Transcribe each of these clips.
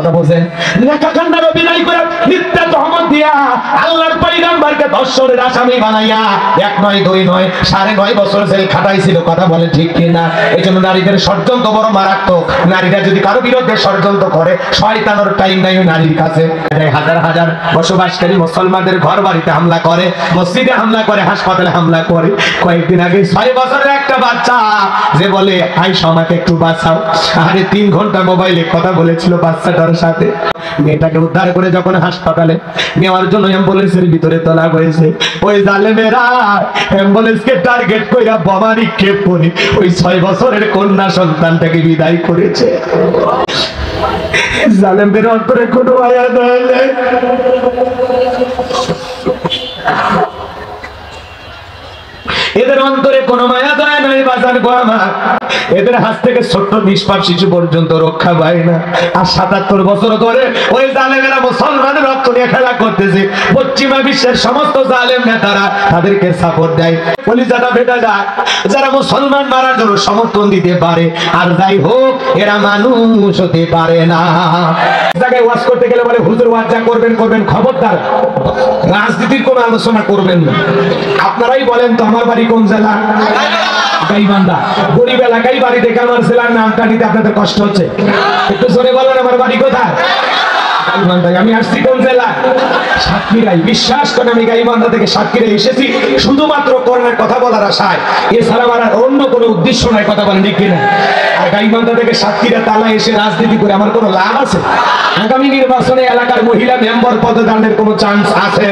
কথা বোঝেন? নেকা কান্নার অভিনয় করে মিথ্যা তহমত দিয়া আল্লাহর পয়গম্বরকে ধর্ষণের আসামি বানাইয়া 1 নয় 2 নয় 9.5 বছর জেল খাটাইছিল। কথা বলে ঠিক কিনা? এই জন্য নারীদের ষড়যন্ত্র বড় মারাত্মক। নারীরা যদি কারো বিরুদ্ধে ষড়যন্ত্র করে, শয়তানের টাইম নাই নারীর কাছে। হাজার হাজার বসবাসকারী মুসলমানদের ঘর বাড়িতে হামলা করে, মসজিদে হামলা করে, হাসপাতালে হামলা করে। কয়েকদিন আগে 6 বছরের একটা বাচ্চা যে বলে আয়েশা আমাকে একটু বাঁচাও, আরে 3 ঘন্টা মোবাইলে কথা বলেছিল বাচ্চাটার সাথে। মেয়েটাকে উদ্ধার করে যখন হাসপাতালে নেওয়ার জন্য অ্যাম্বুলেন্সের ভিতরে তোলা হয়েছে, ওই জালেমেরা অ্যাম্বুলেন্সকে টার্গেট কইরা বোমা নিক্ষেপ করে ওই 6 বছরের কন্যা সন্তানটাকে বিদায় করেছে। জালেমের অন্তরে কোনো মায়া নেই। এদের অন্তরে কোনো মায়া দয়া নাই বাজার গো আমার। এদের হাত থেকে ছোট্ট নিষ্পাপ শিশু পর্যন্ত রক্ষা পায় না। আর 77 বছর ধরে ওই জালেমেরা মুসলমানের রক্ত নিয়ে খেলা করতেছে। পশ্চিমা বিশ্বের সমস্ত জালেম নেতারা তাদেরকে সাপোর্ট দেয়, কলিজাটা ফেটে যায়। যারা মুসলমান মারার জন্য সমর্থন দিতে পারে, আর যাই হোক এরা মানুষ হতে পারে না। জায়গায় ওয়াজ করতে গেলে বলে হুজুর ওয়াজ যা করবেন করবেন, খবরদার রাজনীতির কোনো আলোচনা করবেন না। আপনারাই বলেন তো আমার বাড়ি কোন জেলা? গাইবান্ধা। গরিব এলাকায় বাড়ি থেকে আমার জেলার নামটা নিতে আপনাদের কষ্ট হচ্ছে? একটু জোরে বলেন আমার বাড়ি কোথায়? গাইবান্ধায়। আমি আসছি কোন জেলা? সাতক্ষীরায়। বিশ্বাস করেন আমি গাইবান্ধা থেকে সাতক্ষীরায় এসেছি শুধুমাত্র করোনার কথা বলার আশায়, এছাড়া আমার অন্য কোনো উদ্দেশ্য নাই। কথা বলেন ঠিক কিনা? আর গাইবান্ধা থেকে সাতক্ষীরা তালা এসে রাজনীতি করে আমার কোনো লাভ আছে? আগামী নির্বাচনে এলাকার মহিলা মেম্বার পদদানের কোনো চান্স আছে?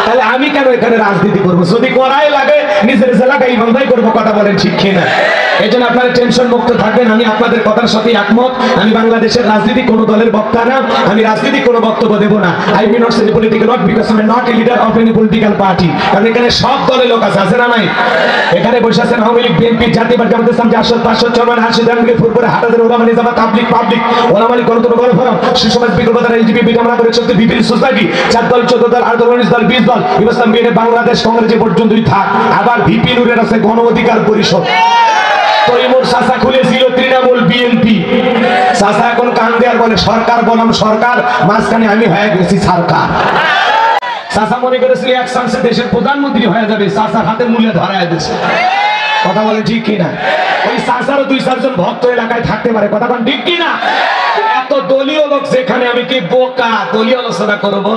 তাহলে আমি কেন এখানে রাজনীতি করবো? যদি করাই লাগে নিজের জেলা গাইবান্ধাই করবো। কথা বলেন ঠিক কিনা? এই জন্য আপনারা টেনশন মুক্ত থাকবেন। আমি আপনাদের কথার সাথে একমত। আমি বাংলাদেশের রাজনীতি কোনো দলের বক্তা না, আমি রাজনীতি কোনো বক্তব্য দেব না। I will not say political not because I am not a leader of any political party. কারণ এখানে সব দলের লোক আছে না নাই? এখানে বসে আছেন আওয়ামী লীগ, বিএনপি, জাতীয় পার্টি, জামাত ইসলাম, জাসদ, পাঁচশদ, চরমান, হাসিদ, আলমকে, ফুরপুরে, হাটাদের, ওলামা, নিজামা, তাবলিগ, পাবলিক, ওলামা লীগ, গণতন্ত্র, গণফোরাম, সুসমাজ, বিকল্পতা, এলজিবি, বিকামনা করে চলতে বিভিন্ন সোসাইটি, 4 দল, 14 দল, 8 দল, 19 দল, 20 দল, ইসলাম বিএনপি, বাংলাদেশ কংগ্রেস পর্যন্তই থাক। আবার ভিপি নুরের আছে গণ অধিকার পরিষদ। তৈমুর চাচা খুলেছিল তৃণমূল বিএনপি। চাচা এখন কান দেয়ার বলে সরকার বনাম সরকার, মাঝখানে আমি হয়ে গেছি সরকার। চাচা মনে করেছিল এক চান্সে দেশের প্রধানমন্ত্রী হয়ে যাবে, চাচার হাতে মূল্যে ধরায় দিয়েছে। কথা বলে ঠিক কিনা? ওই চাচারও 2-4 জন ভক্ত এলাকায় থাকতে পারে। কথা বলেন ঠিক কিনা? এত দলীয় লোক যেখানে আমি কি বোকা দলীয় আলোচনা করবো?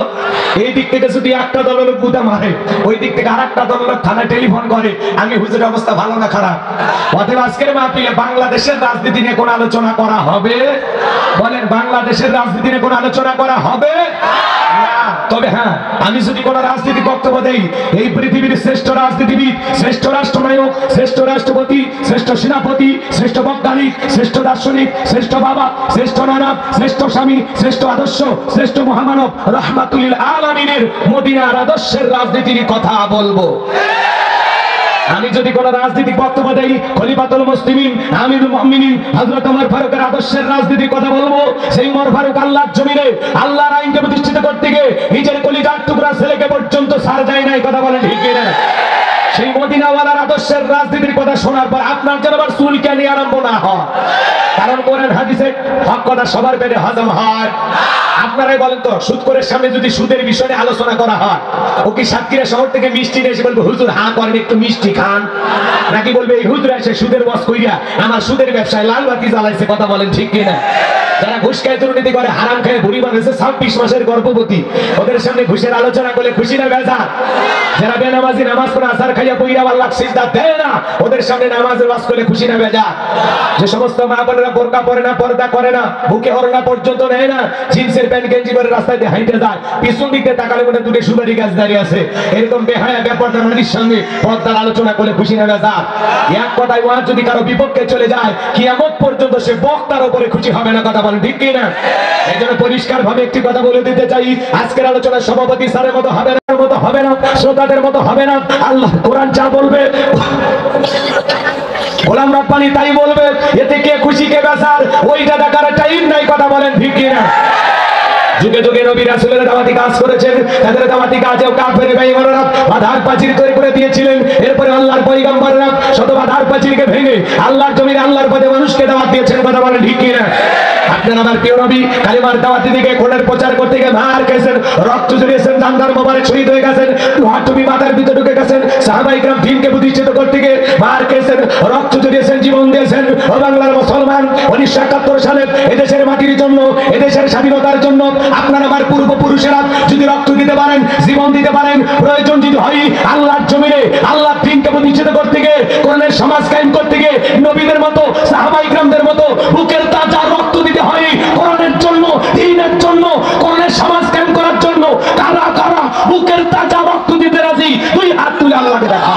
এই দিক থেকে যদি একটা দলের লোক গুদা মারে, ওই দিক থেকে আরেকটা দলের লোক থানায় টেলিফোন করে, আমি হুজুরের অবস্থা ভালো না খারাপ? অতএব আজকের মাহফিলে বাংলাদেশের রাজনীতি নিয়ে কোন আলোচনা করা হবে? বলেন বাংলাদেশের রাজনীতি নিয়ে কোন আলোচনা করা হবে? তবে হ্যাঁ, আমি যদি কোন রাজনীতি বক্তব্য দেই, এই পৃথিবীর শ্রেষ্ঠ রাজনীতিবিদ, শ্রেষ্ঠ রাষ্ট্রনায়ক, শ্রেষ্ঠ রাষ্ট্রপতি, শ্রেষ্ঠ সেনাপতি, শ্রেষ্ঠ বৈজ্ঞানিক, শ্রেষ্ঠ দার্শনিক, শ্রেষ্ঠ বাবা, শ্রেষ্ঠ নানা, শ্রেষ্ঠ স্বামী, শ্রেষ্ঠ আদর্শ, শ্রেষ্ঠ মহামানব রাহমাতুল লিল আলামিনের মদিনার আদর্শের রাজনীতির কথা বলবো। আমি যদি কোন রাজনৈতিক বক্তব্য দেই, খলিফাতুল মুসলিমিন আমিরুল মুমিনিন হযরত ওমর ফারুকের আদর্শের রাজনীতির কথা বলবো। সেই ওমর ফারুক আল্লাহর জমিনে আল্লাহর আইনকে প্রতিষ্ঠিত করতে গিয়ে নিজের কলিজার টুকরা ছেলেকে পর্যন্ত ছাড় দেয় নাই। কথা বলেন ঠিক কিনা? সেই মদিনাওয়ালার আদর্শের রাজনীতির কথা শোনার পর আপনার যেন আবার চুলকানি আরম্ভ না হয়। কারণ কোরআন হাদিসে হক কথা সবার পেটে হজম হয়। আপনারাই বলেন তো, সুদ করে সামনে যদি সুদের বিষয়ে আলোচনা করা হয়, ও কি সাতক্ষীরা শহর থেকে মিষ্টি এসে বলবে হুজুর হ্যাঁ করেন একটু মিষ্টি খান, নাকি বলবে এই হুজুর এসে সুদের বস কইরা আমার সুদের ব্যবসায় লাল বাতি জ্বালাইছে? কথা বলেন ঠিক কিনা? যারা ঘুষ খায় দুর্নীতি করে হারাম খায় বুড়ি বানাইছে 26 মাসের গর্ভবতী, ওদের সামনে ঘুষের আলোচনা করলে খুশি না বেজার? যারা বেনামাজি নামাজ পড়ে আসার খাইয়া বইরা আল্লাহ সিজদা দেয় না, ওদের সামনে নামাজের ওয়াজ করলে খুশি না বেজার? যে সমস্ত মা বোনেরা বোরকা পরে না, পর্দা করে না, বুকে হরনা পর্যন্ত নেয় না, জিন্সের প্যান্ট গেঞ্জি পরে রাস্তায় দিয়ে হাঁটে যায়, পিছন দিকে তাকালে মনে দুটো সুপারি গাছ দাঁড়িয়ে আছে, এরকম বেহায়া ব্যাপারটা নারীর সঙ্গে পর্দার আলোচনা করলে খুশি না বেজার? এক কথায় ওয়াজ যদি কারো বিপক্ষে চলে যায়, কিয়ামত পর্যন্ত সে বক্তার উপরে খুশি হবে না। কথা বলেন ঠিক কিনা? এই জন্য পরিষ্কার ভাবে একটি কথা বলে দিতে চাই, আজকের আলোচনা সভাপতি স্যারের মতো হবে না, মতো হবে না, শ্রোতাদের মতো হবে না। আল্লাহ কোরআন যা বলবে গোলাম রব্বানি তাই বলবে, এতে কে খুশি কে বেজার ওইটা দেখার টাইম নাই। কথা বলেন ঠিক কিনা? যুগে যুগে নবী রাসূলের দাওয়াতি কাজ করেছেন, তাদের দাওয়াতি কাজেও কাফের বেঈমানরা বাধার প্রাচীর তৈরি করে দিয়েছিলেন। এরপরে আল্লাহর পয়গম্বররা শত বাধার প্রাচীরকে ভেঙে আল্লাহর জমিনে আল্লাহর পথে মানুষকে দাওয়াত দিয়েছেন। কথা বলেন ঠিক কি না? আপনার আমার প্রিয় নবী কালিমার দাওয়াতি দিকে কোরআনের প্রচার করতে গিয়ে মার খেয়েছেন, রক্ত ঝরিয়েছেন, জানদার মোবারক শহীদ হয়ে গেছেন, লোহার টুপি মাথার ভিতরে ঢুকে গেছেন। সাহাবায়ে কেরাম দ্বীনকে প্রতিষ্ঠিত করতে গিয়ে মার খেয়েছেন, রক্ত ঝরিয়েছেন, জীবন দিয়েছেন। ও বাংলার মুসলমান, 1971 সালে এদেশের মাটির জন্য, এদেশের স্বাধীনতার জন্য আপনার আমার পূর্বপুরুষেরা যদি রক্ত দিতে পারেন, জীবন দিতে পারেন, প্রয়োজন যদি হয় আল্লাহর জমিনে আল্লাহর দ্বীনকে প্রতিষ্ঠিত করতে গিয়ে, কোরআনের সমাজ কায়েম করতে গিয়ে নবীদের মতো সাহাবায়ে কেরামদের মতো বুকের তাজা রক্ত দিতে হয় কোরআনের জন্য, দ্বীনের জন্য, কোরআনের সমাজ কায়েম করার জন্য। কারা কারা বুকের তাজা রক্ত দিতে রাজি? দুই হাত তুলে আল্লাহকে দেখা।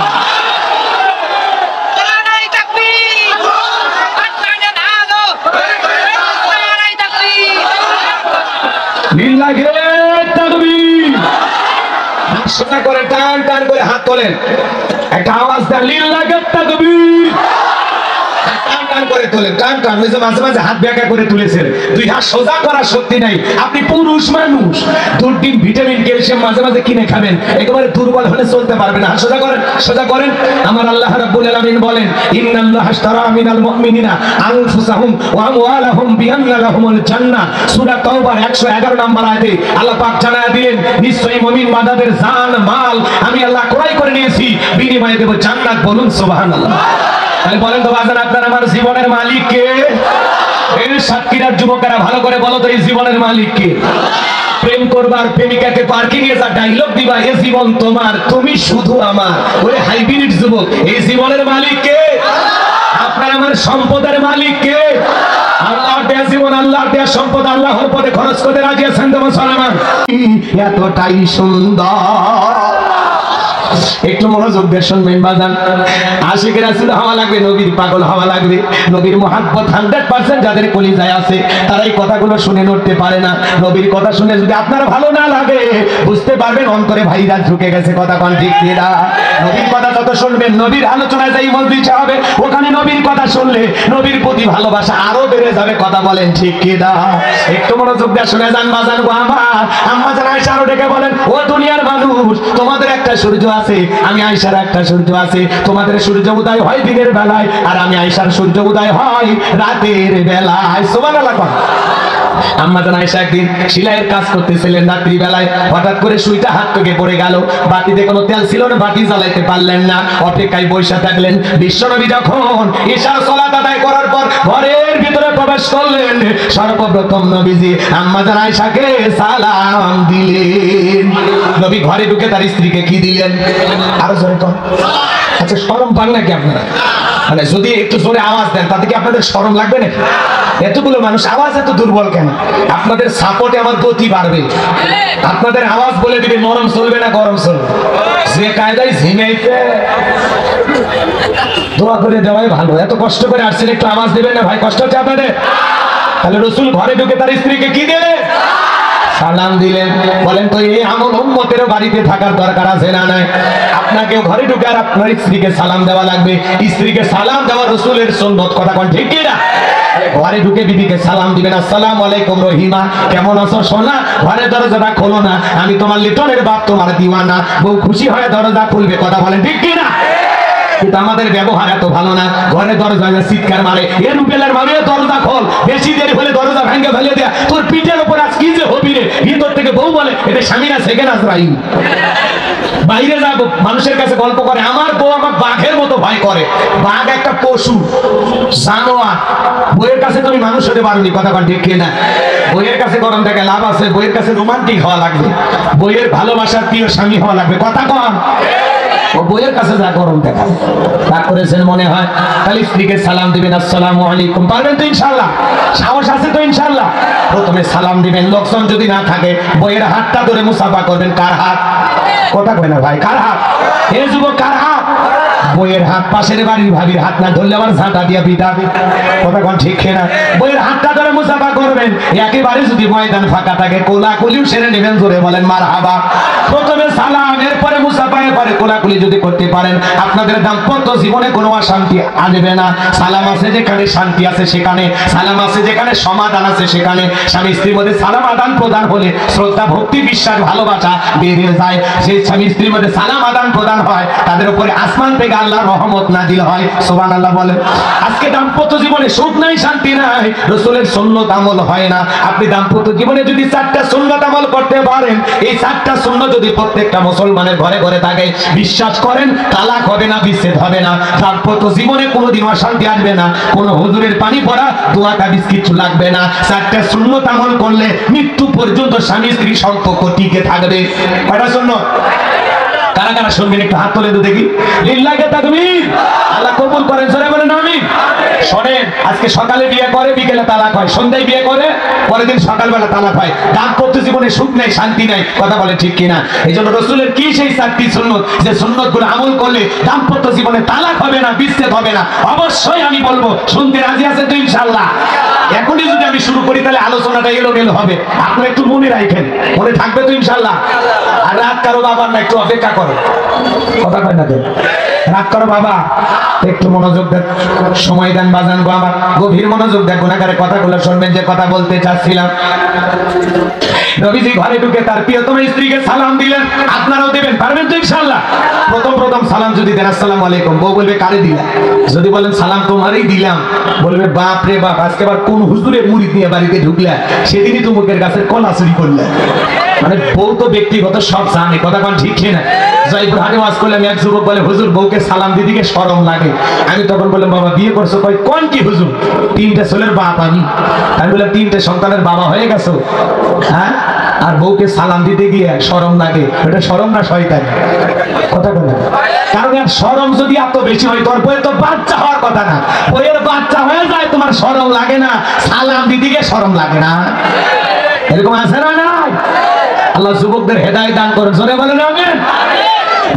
লিল্লাহি তাকবীর। সোজা করে টান টান করে হাত তোলেন, একটা আওয়াজ দেন, লিল্লাহি তাকবীর। টান টান করে তোলেন, টান টান। ওই যে মাঝে মাঝে হাত ব্যাকা করে তুলেছেন, দুই হাত সোজা করার শক্তি নাই। আপনি পুরুষ মানুষ, দুর্দিন ভিটামিন ক্যালসিয়াম মাঝে মাঝে কিনে খাবেন, একেবারে দুর্বল হলে চলতে পারবে না। সোজা করেন, সোজা করেন। আমার আল্লাহ রাব্বুল আলামিন বলেন, ইন্নাল্লাহা আশতারা মিনাল মুমিনিনা আনফুসাহুম ওয়া আমওয়ালাহুম বিআন্না লাহুমুল জান্নাহ। সূরা তাওবার 111 নম্বর আয়াতে আল্লাহ পাক জানায়া দিলেন, নিশ্চয়ই মুমিন বান্দাদের জান মাল আমি আল্লাহ ক্রয় করে নিয়েছি, বিনিময়ে দেব জান্নাত। বলুন সুবহানাল্লাহ। তাহলে বলেন তো বাজান, আপনার আমার জীবনের মালিক কে? এই সাতক্ষীরার যুবকেরা ভালো করে বলো তো, এই জীবনের মালিক কে? প্রেম করবার প্রেমিকাকে পার্কিং এ যা ডায়লগ দিবা, এ জীবন তোমার, তুমি শুধু আমার, ওরে হাইব্রিড যুবক, এই জীবনের মালিক কে? আপনার আমার সম্পদের মালিক কে? আল্লাহর দেয়া জীবন, আল্লাহর দেয়া সম্পদ আল্লাহর পথে খরচ করতে রাজি আছেন তো মুসলমান? এতটাই সুন্দর। একটু মনোযোগ দিয়ে শুনবেন বাজান। আশিক রাসূল হওয়া লাগবে, নবীর পাগল হওয়া লাগবে, নবীর মুহাব্বত 100% যাদের কলিজায় আছে তারা এই কথাগুলো শুনে নড়তে পারে না। নবীর কথা শুনে যদি আপনার ভালো না লাগে, বুঝতে পারবেন অন্তরে ভাইরাস ঢুকে গেছে। কথা কোন ঠিক কিনা? নবীর কথা যত শুনবেন, নবীর আলোচনায় যাই মজলিস হবে, ওখানে নবীর কথা শুনলে নবীর প্রতি ভালোবাসা আরো বেড়ে যাবে। কথা বলেন ঠিক কিনা? একটু মনোযোগ দিয়ে শুনে যান বাজান গো আমার। আম্মা জান আয়েশা আরো ডেকে বলেন, ও দুনিয়ার মানুষ, তোমাদের একটা সূর্য আছে, আমি আয়েশার একটা সূর্য আছে। তোমাদের সূর্য উদয় হয় দিনের বেলায়, আর আমি আয়েশার সূর্য উদয় হয় রাতের বেলায়। সুবহানাল্লাহ। আম্মা জান আয়েশা একদিন সেলাইয়ের কাজ করতেছিলেন রাত্রি বেলায়, হঠাৎ করে সুইটা হাত থেকে পড়ে গেল। বাটিতে কোনো তেল ছিল না, বাটি জ্বালাইতে পারলেন না, অপেক্ষায় বসে থাকলেন। বিশ্বনবী যখন ঈশার সালাত আদায় করার পর ঘরের ভিতরে প্রবেশ করলেন, সর্বপ্রথম নবীজি আম্মা জান আয়েশাকে সালাম দিলেন। নবী ঘরে ঢুকে তার স্ত্রীকে কি দিলেন? আরো জোরে কর। আচ্ছা, শরম পান নাকি আপনারা? মানে যদি একটু জোরে আওয়াজ দেন তাতে কি আপনাদের শরম লাগবে না? এতগুলো মানুষ, আওয়াজ এত দুর্বল কেন? আপনাদের সাপোর্টে আমার গতি বাড়বে। আপনাদের আওয়াজ বলে দিবে নরম চলবে না গরম চলবে। যে কায়দায় ঝিমাইতে দোয়া করে দেওয়াই ভালো। এত কষ্ট করে আসছেন, একটু আওয়াজ দেবেন না ভাই? কষ্ট হচ্ছে আপনাদের? তাহলে রাসূল ঘরে ঢুকে তার স্ত্রীকে কি দিলেন? সালাম দিলেন। বলেন তো এই আমল উম্মতের বাড়িতে থাকার দরকার আছে না নাই? আপনাকেও ঘরে ঢুকে আর আপনার স্ত্রীকে সালাম দেওয়া লাগবে। স্ত্রীকে সালাম দেওয়া রাসূলের সুন্নাত। কথা কোন ঠিক কি না? ঘরে ঢুকে বিবিকে সালাম দিবেন, আসসালামু আলাইকুম রহিমা, কেমন আছো সোনা? ঘরের দরজাটা খোলো না, আমি তোমার লিটনের বাপ, তোমার দিওয়ানা। বউ খুশি হয়ে দরজা খুলবে। কথা বলেন ঠিক কি না? কিন্তু আমাদের ব্যবহার এত ভালো না, ঘরে দরজা চিৎকার মারে, এ রুবেলের মামে দরজা খোল, বেশি দেরি হলে দরজা ভেঙে ফেলে দেয়া, তোর পিঠের উপর আজ কি যে হবি রে। ভিতর থেকে বউ বলে, এটা স্বামীরা সেকেন্ড আজরাইল। বাইরে যাবো, মানুষের কাছে গল্প করে, আমার বউ আমার বাঘের মতো ভয় করে। বাঘ একটা পশু, জানোয়ার। বইয়ের কাছে তুমি মানুষ হতে পারোনি। কথা কোন ঠিক না? বইয়ের কাছে গরম থেকে লাভ আছে, বইয়ের কাছে রোমান্টিক হওয়া লাগবে, বইয়ের ভালোবাসার প্রিয় স্বামী হওয়া লাগবে। কথা কন। ও বইয়ের কাছে যা গরম দেখা তা করেছেন মনে হয়। তাহলে স্ত্রীকে সালাম দিবেন, আসসালামু আলাইকুম। পারবেন তো ইনশাআল্লাহ? সাহস আছে তো ইনশাআল্লাহ? প্রথমে সালাম দিবেন, লোকজন যদি না থাকে বইয়ের হাতটা ধরে মুসাফা করবেন। কার হাত? কথা কয় না ভাই, কার হাত? এ যুবক কার হাত? বইয়ের হাত পাশের বাড়ির ভাবির হাত না ধরলে আবার ঝাঁটা দিয়ে পিটাবে। কথা কোন ঠিক না? বইয়ের হাতটা ধরে মুসাফা করবেন, একেবারে যদি ময়দান ফাঁকা থাকে কোলাকুলিও সেরে নেবেন, জোরে বলেন মারহাবা। প্রথমে সালাম, এরপরে মুসাফা, এরপরে কোলাকুলি যদি করতে পারেন আপনাদের দাম্পত্য জীবনে কোনো অশান্তি আসবে না। সালাম আছে যেখানে শান্তি আছে সেখানে, সালাম আছে যেখানে সমাধান আছে সেখানে। স্বামী স্ত্রীর মধ্যে সালাম আদান প্রদান হলে শ্রদ্ধা, ভক্তি, বিশ্বাস, ভালোবাসা বেড়ে যায়। সেই স্বামী স্ত্রীর মধ্যে সালাম আদান প্রদান হয়, তাদের উপরে আসমান থেকে আল্লাহর রহমত নাজিল হয়। সুবহানাল্লাহ বলেন। আজকে দাম্পত্য জীবনে সুখ নাই, শান্তি নাই, রাসূলের সুন্নাত আমল হয় না। আপনি দাম্পত্য জীবনে যদি 4টা সুন্নাত আমল করতে পারেন, এই 4টা সুন্নাত যদি প্রত্যেকটা মুসলমানের ঘরে ঘরে থাকে, বিশ্বাস করেন তালাক হবে না, বিচ্ছেদ হবে না, দাম্পত্য জীবনে কোনোদিন অশান্তি আসবে না, কোনো হুজুরের পানি পড়া দোয়া তাবিজ কিছু লাগবে না। 4টা সুন্নাত আমল করলে মৃত্যু পর্যন্ত স্বামী স্ত্রী সম্পর্ক টিকে থাকবে। কয়টা সুন্নাত? কারা কারা শুনবেন একটু হাত তুলে দেখি। লিল্লাহি তাকবীর। আল্লাহ কবুল করেন, জোরে বলেন আমিন। শোনেন, আজকে সকালে বিয়ে করে বিকেলে তালাক হয়, সন্ধ্যায় বিয়ে করে পরের দিন সকালবেলা তালাক হয়। দাম্পত্য জীবনে সুখ নাই, শান্তি নাই। কথা বলে ঠিক কিনা? এই জন্য রাসূলের কি সেই 4টি সুন্নাত, যে সুন্নাতগুলো আমল করলে দাম্পত্য জীবনে তালাক হবে না, বিচ্ছেদ হবে না। অবশ্যই আমি বলবো, শুনতে রাজি আছেন তো ইনশাআল্লাহ? এখনই যদি আমি শুরু করি তাহলে আলোচনাটা এলোমেলো হবে, আপনারা একটু মনে রাখেন, মনে থাকবে তো ইনশাআল্লাহ? আর রাত কারো বাবার না, একটু অপেক্ষা করো। কথা কয় না, রাত করো বাবা, একটু মনোযোগ দেন, সময় দেন বাজান গো আমার, গভীর মনোযোগ দেন, গুনাহগারের কথাগুলো শুনবেন যে কথা বলতে চাচ্ছিলাম। নবীজি ঘরে ঢুকে তার প্রিয়তম স্ত্রীকে সালাম দিলেন, আপনারাও দেবেন, পারবেন তো ইনশাআল্লাহ? প্রথম সালাম যদি দেন আসসালামু আলাইকুম, বউ বলবে কারে দিলা? যদি বলেন সালাম তোমারই দিলাম, বলবে বাপ রে বাপ, আজকে আবার কোন হুজুরের মুরিদ নিয়ে বাড়িতে ঢুকলা, সেদিনই তো মুখের গাছের কলা চুরি করলে। মানে বউ তো ব্যক্তিগত সব জানে। কথা কোন ঠিক না? জয়পুর হাটে ওয়াজ করলাম, এক যুবক বলে হুজুর বউকে সালাম দিদিকে শরম লাগে। আমি তখন বললাম বাবা বিয়ে করছো? কই কোন কি হুজুর, 3টে ছেলের বাপ আমি। আমি বললাম 3টে সন্তানের বাবা হয়ে গেছো, হ্যাঁ, আর বউকে সালাম দিতে গিয়ে শরম লাগে? এটা শরম না শয়তানি? কথা বলে, কারণ আর শরম যদি এত বেশি হয়, তোর বইয়ের তো বাচ্চা হওয়ার কথা না, বইয়ের বাচ্চা হয়ে যায়, তোমার শরম লাগে না, সালাম দিতে গিয়ে শরম লাগে না? এরকম আছে না? নাই? আল্লাহ যুবকদের হেদায়েত দান করেন, জোরে বলেন আমিন।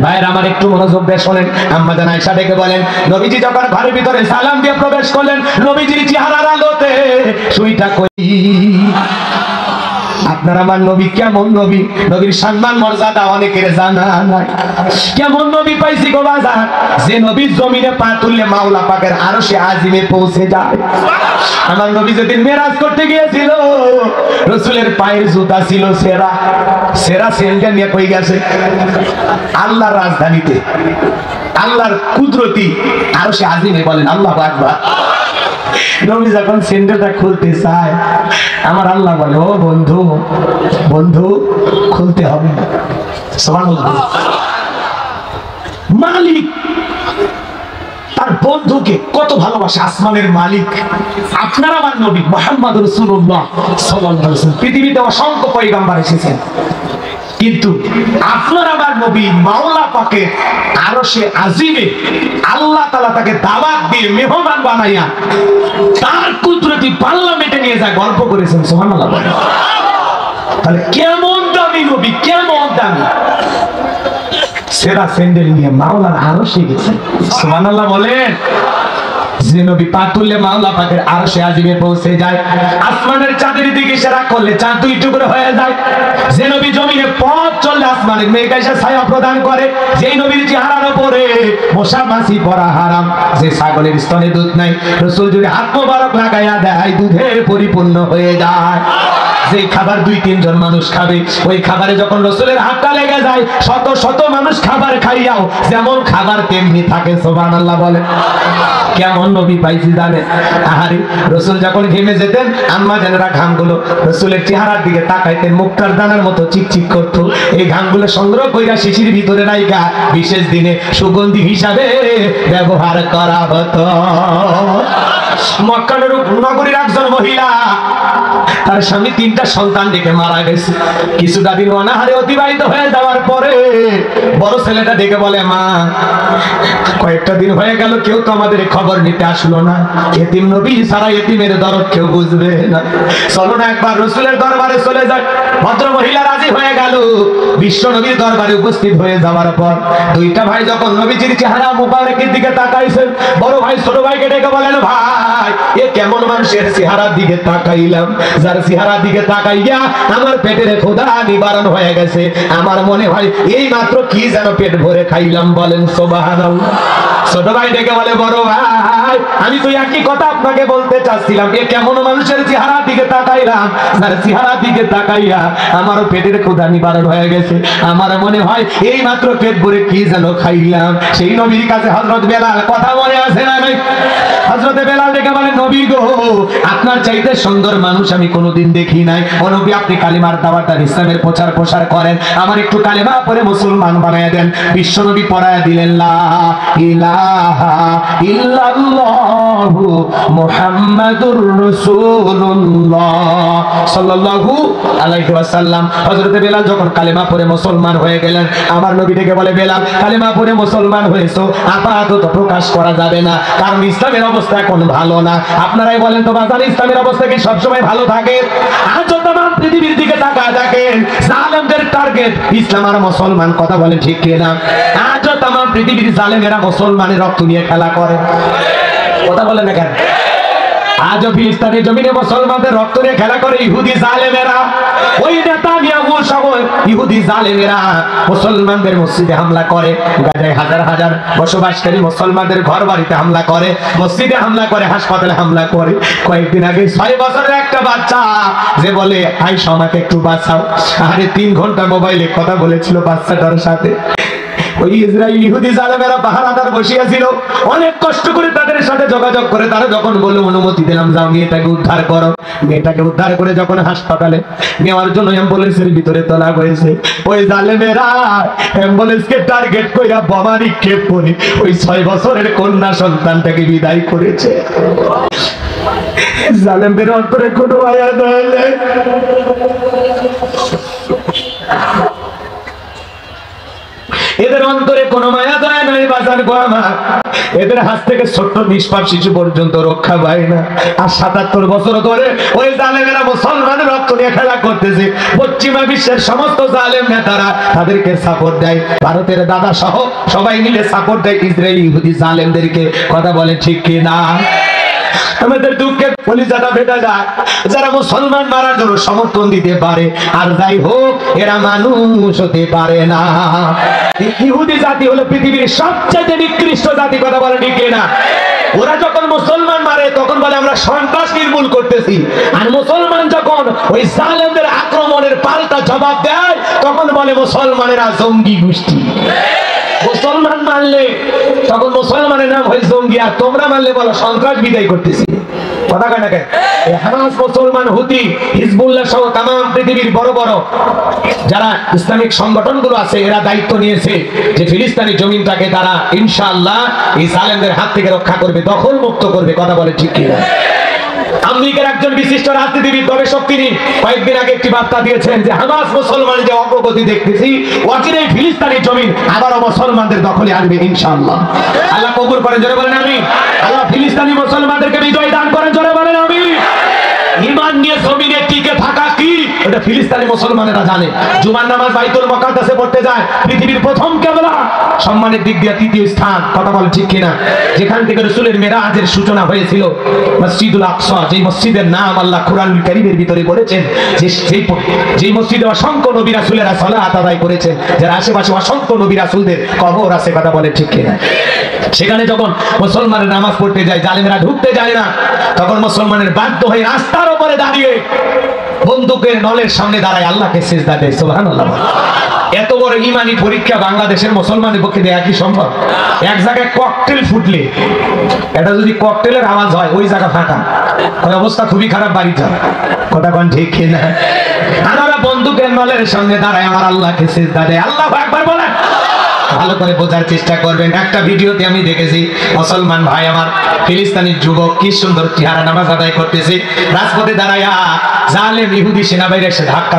ভাইরা আমার একটু মনোযোগ দিয়ে শোনেন। আম্মা জান আয়েশা ডেকে বলেন, নবীজি যখন ঘরের ভিতরে সালাম দিয়ে প্রবেশ করলেন, নবীজির চেহারার আলোতে সুইটা কই। আপনার আমার নবী কেমন নবী, নবীর সম্মান মর্যাদা অনেকের জানা নাই। কেমন নবী পাইছি গো বাজার, যে নবীর জমিনে পা তুললে মাওলা পাকের আরশে আজিমে পৌঁছে যায়। আমার নবী যেদিন মেরাজ করতে গিয়েছিল, রাসূলের পায়ের জুতা ছিল সেরা, সেরা সেলটা নিয়ে কই গেছে? আল্লাহর রাজধানীতে, আল্লাহর কুদরতি আরশে আজিমে, বলেন আল্লাহু আকবার। নবী যখন সেন্টারটা খুলতে চায়, আমার আল্লাহ বলে ও বন্ধু, বন্ধু খুলতে হবে। সুবহানাল্লাহ। মালিক তার বন্ধুকে কত ভালোবাসে, আসমানের মালিক। আপনার আমার নবী মুহাম্মদ রাসূলুল্লাহ সাল্লাল্লাহু আলাইহি ওয়াসাল্লাম, পৃথিবীতে অসংখ্য পয়গম্বর এসেছেন, কিন্তু আপনার আমার নবী মাওলা পাকে আরশে আজিমে আল্লাহ তাআলা তাকে দাওয়াত দিয়ে মেহমান বানাইয়া তার কুদরতি পার্লামেন্টে নিয়ে যায় গল্প করেছেন। সুবহানাল্লাহ। তাহলে কেমন দামি নবী, কেমন দামি। সেরা স্যান্ডেল নিয়ে মাওলার আরশে গেছেন। সুবহানাল্লাহ বলেন। যে নবী পা তুললে মাওলা পাকের আরশে আজিমে পৌঁছে যায়। আসমানের চাঁদের দিকে ইশারা করলে চাঁদ 2 টুকরো হয়ে যায়। যে নবী জমিনে পথ চললে আসমানের মেঘ এসে ছায়া প্রদান করে। যেই নবীর চেহারার উপরে মশা মাছি পড়া হারাম। যে ছাগলের স্তনে দুধ নাই, রাসূল যদি হাত মোবারক লাগাইয়া দেয় দুধের পরিপূর্ণ হয়ে যায়। যে খাবার 2-3 জন মানুষ খাবে, ওই খাবারে যখন রাসূলের হাতটা লেগে যায়, শত শত মানুষ খাবার খাইয়াও যেমন খাবার তেমনি থাকে। সুবহানাল্লাহ বলে। কেমন নবী পাইছি জানেন? আহারে রাসূল যখন ঘেমে যেতেন, আম্মা জানেরা ঘামগুলো রাসূলের চেহারার দিকে তাকাইতেন, মুক্তার দানার মতো চিকচিক করত। এই ঘামগুলো সংগ্রহ কইরা শিশির ভিতরে রাইখা বিশেষ দিনে সুগন্ধি হিসাবে ব্যবহার করা হতো। মক্কা নগরীর একজন মহিলা তার স্বামী 3টা সন্তান দেখে মারা গেছে। কিছুটা দিন অনাহারে অতিবাহিত হয়ে যাওয়ার পরে বড় ছেলেটা ডেকে বলে, মা কয়েকটা দিন হয়ে গেল কেউ তো আমাদের খবর নিতে আসলো না, এতিম নবী ছাড়া এতিমের দরদ কেউ বুঝবে না, চলো না একবার রাসূলের দরবারে চলে যাই। ভদ্র মহিলা রাজি হয়ে গেল। বিশ্ব নবীর দরবারে উপস্থিত হয়ে যাওয়ার পর 2টা ভাই যখন নবীজির চেহারা মুবারকের দিকে তাকাইছেন, বড় ভাই ছোট ভাইকে ডেকে বলেন, ভাই এ কেমন মানুষের চেহারার দিকে তাকাইলাম, যার চেহারার দিকে তাকাইয়া আমার পেটের ক্ষুধা নিবারণ হয়ে গেছে। আমার মনে হয় এই মাত্র কি যেন পেট ভরে খাইলাম, বলেন সুবহানাল্লাহ। ছোট ভাই ডেকে বলে, বড় ভাই আমি তো একই কথা আপনাকে বলতে চাচ্ছিলাম, এ কেমন মানুষের চেহারার দিকে তাকাইলাম, যার চেহারার দিকে তাকাইয়া আমার পেটের ক্ষুধা নিবারণ হয়ে গেছে। আমার মনে হয় এই মাত্র পেট ভরে কি যেন খাইলাম। সেই নবীর কাছে হযরত বেলাল, কথা মনে আছে না নাই? হযরত বেলাল ডেকে বলে, নবী গো আপনার চাইতে সুন্দর মানুষ আমি কোনোদিন দেখি নাই। ও নবী আপনি কালিমার দাওয়াত আর ইসলামের প্রচার প্রসার করেন, আমার একটু কালিমা পড়ে মুসলমান বানায় দেন। বিশ্ব নবী পড়ায় দিলেন, লা ইলাহা ইল্লাল্লাহু মুহাম্মাদুর রাসূলুল্লাহ সাল্লাল্লাহু আলাইহি ওয়াসাল্লাম। হযরত বেলাল যখন কালিমা পড়ে মুসলমান হয়ে গেলেন, আমার নবী ডেকে বলে, বেলাল কালিমা পড়ে মুসলমান হয়েছো, আপাতত প্রকাশ করা যাবে না, কারণ ইসলামের অবস্থা এখন ভালো না। আপনারাই বলেন তো বাজার ইসলামের অবস্থা কি সবসময় ভালো থাকে? আজ তমাম পৃথিবীর দিকে তাকায় দেখেন, জালেমদের টার্গেট ইসলাম আর মুসলমান, কথা বলেন ঠিক কি না? আজ তমাম পৃথিবীর জালেমেরা মুসলমানের রক্ত নিয়ে খেলা করে, কথা বলেন না কেন? আজও ফিলিস্তিনের জমিনে মুসলমানদের রক্ত নিয়ে খেলা করে ইহুদি জালেমেরা। ওই নেতানিয়াহু সহ ইহুদি জালেমেরা মুসলমানদের মসজিদে হামলা করে, গাজায় হাজার হাজার বসবাসকারী মুসলমানদের ঘর বাড়িতে হামলা করে, মসজিদে হামলা করে, হাসপাতালে হামলা করে। কয়েকদিন আগে 6 বছরের একটা বাচ্চা যে বলে, আয়েশা আমাকে একটু বাঁচাও, আরে 3 ঘন্টা মোবাইলে কথা বলেছিল বাচ্চাটার সাথে। ওই ইসরায়েল ইহুদি জালেমেরা পাহারাদার বসিয়েছিল, অনেক কষ্ট করে তাদের সাথে যোগাযোগ করে তারা যখন বলল অনুমতি দিলাম যাও মেয়েটাকে উদ্ধার করো, মেয়েটাকে উদ্ধার করে যখন হাসপাতালে নেওয়ার জন্য অ্যাম্বুলেন্সের ভিতরে তোলা হয়েছে, ওই জালেমেরা অ্যাম্বুলেন্সকে টার্গেট কইরা বোমা নিক্ষেপ করে ওই 6 বছরের কন্যা সন্তানটাকে বিদায় করেছে। জালেমদের অন্তরে কোনো মায়া নেই। এদের অন্তরে কোনো মায়া দয়া নাই বাজার গো আমার। এদের হাত থেকে ছোট্ট নিষ্পাপ শিশু পর্যন্ত রক্ষা পায় না। আর 77 বছর ধরে ওই জালেমেরা মুসলমানের রক্ত নিয়ে খেলা করতেছে। পশ্চিমা বিশ্বের সমস্ত জালেম নেতারা তাদেরকে সাপোর্ট দেয়, ভারতের দাদা সহ সবাই মিলে সাপোর্ট দেয় ইসরায়েলি ইহুদি জালেমদেরকে, কথা বলে ঠিক কি না? আমাদের দুঃখের কলিজাটা ফেটে যায় যারা মুসলমান মারার জন্য সমর্থন দিতে পারে, আর যাই হোক এরা মানুষ হতে পারে না। ইহুদি জাতি হলো পৃথিবীর সবচেয়ে নিকৃষ্ট জাতি, কথা বলে ঠিক না? ওরা যখন মুসলমান মারে তখন বলে আমরা সন্ত্রাস নির্মূল করতেছি, আর মুসলমান যখন ওই জালেমদের আক্রমণের পাল্টা জবাব দেয় তখন বলে মুসলমানেরা জঙ্গি গোষ্ঠী। মুসলমান মারলে তখন মুসলমানের নাম হয় জঙ্গি, আর তোমরা মারলে বলো সন্ত্রাস বিদায় করতেছি, কথা কয় না কেন? হামাস, মুসলমান, হুতি, হিজবুল্লাহ সহ তাম পৃথিবীর বড় বড় যারা ইসলামিক সংগঠনগুলো আছে এরা দায়িত্ব নিয়েছে যে ফিলিস্তিনি জমিনটাকে তারা ইনশাআল্লাহ এই জালেমদের হাত থেকে রক্ষা করবে, দখল মুক্ত করবে, কথা বলে ঠিক কিনা? আমেরিকার একজন বিশিষ্ট রাজনীতিবিদ গবেষক তিনি কয়েকদিন আগে একটি বার্তা দিয়েছেন যে হামাস মুসলমান যে অগ্রগতি দেখতেছি অচিরেই ফিলিস্তিনি জমিন আবারও মুসলমানদের দখলে আসবে ইনশাআল্লাহ। আল্লাহ কবুল করেন, জোরে বলেন আমিন। আল্লাহ ফিলিস্তিনি মুসলমানদেরকে বিজয় দান করেন, জোরে বলেন আমিন। ঈমান নিয়ে জমিনে টিকে থাকা কি এটা ফিলিস্তিনি মুসলমানেরা জানে। জুমার নামাজ বাইতুল মুকাদ্দাসে পড়তে যায়, পৃথিবীর প্রথম কিবলা, সম্মানের দিক দিয়ে 3য় স্থান, কথা বল ঠিক কিনা? যেখান থেকে রাসূলের মেরাজের সূচনা হয়েছিল মসজিদুল আকসা, যে মসজিদের নাম আল্লাহ কুরআনুল কারীমের ভিতরে বলেছেন যে যেই মসজিদে অসংখ্য নবী রাসূলেরা সালাত আদায় করেছেন, যার আশেপাশে অসংখ্য নবী রাসূলদের কবর আছে, কথা বলে ঠিক কিনা? সেখানে যখন মুসলমানের নামাজ পড়তে যায় জালেমেরা ঢুকতে যায় না, তখন মুসলমানের বাধ্য হয়ে রাস্তার উপরে দাঁড়িয়ে বন্দুকের নলের সামনে দাঁড়ায় আল্লাহকে সিজদা দেয়, সুবহানাল্লাহ। এত বড় ইমানি পরীক্ষা বাংলাদেশের মুসলমানের পক্ষে দেয়া কি সম্ভব? এক জায়গায় ককটেল ফুটলে, এটা যদি ককটেলের আওয়াজ হয় ওই জায়গা ফাটা, অবস্থা খুবই খারাপ, বাড়ি যাবে, কথা কোন ঠিক কিনা? আমরা বন্দুকের নলের সামনে দাঁড়ায় আমার আল্লাহকে সিজদা দেয়, আল্লাহু আকবার বলেন। ভালো করে বোঝার চেষ্টা করবেন। একটা ভিডিওতে আমি দেখেছি মুসলমান ভাই আমার ফিলিস্তিনি যুবক কি সুন্দর চেহারা নামাজ আদায় করতেছে, রাজপথে দাঁড়ায়া জালেম ইহুদি সেনাবাহিনী এসে ধাক্কা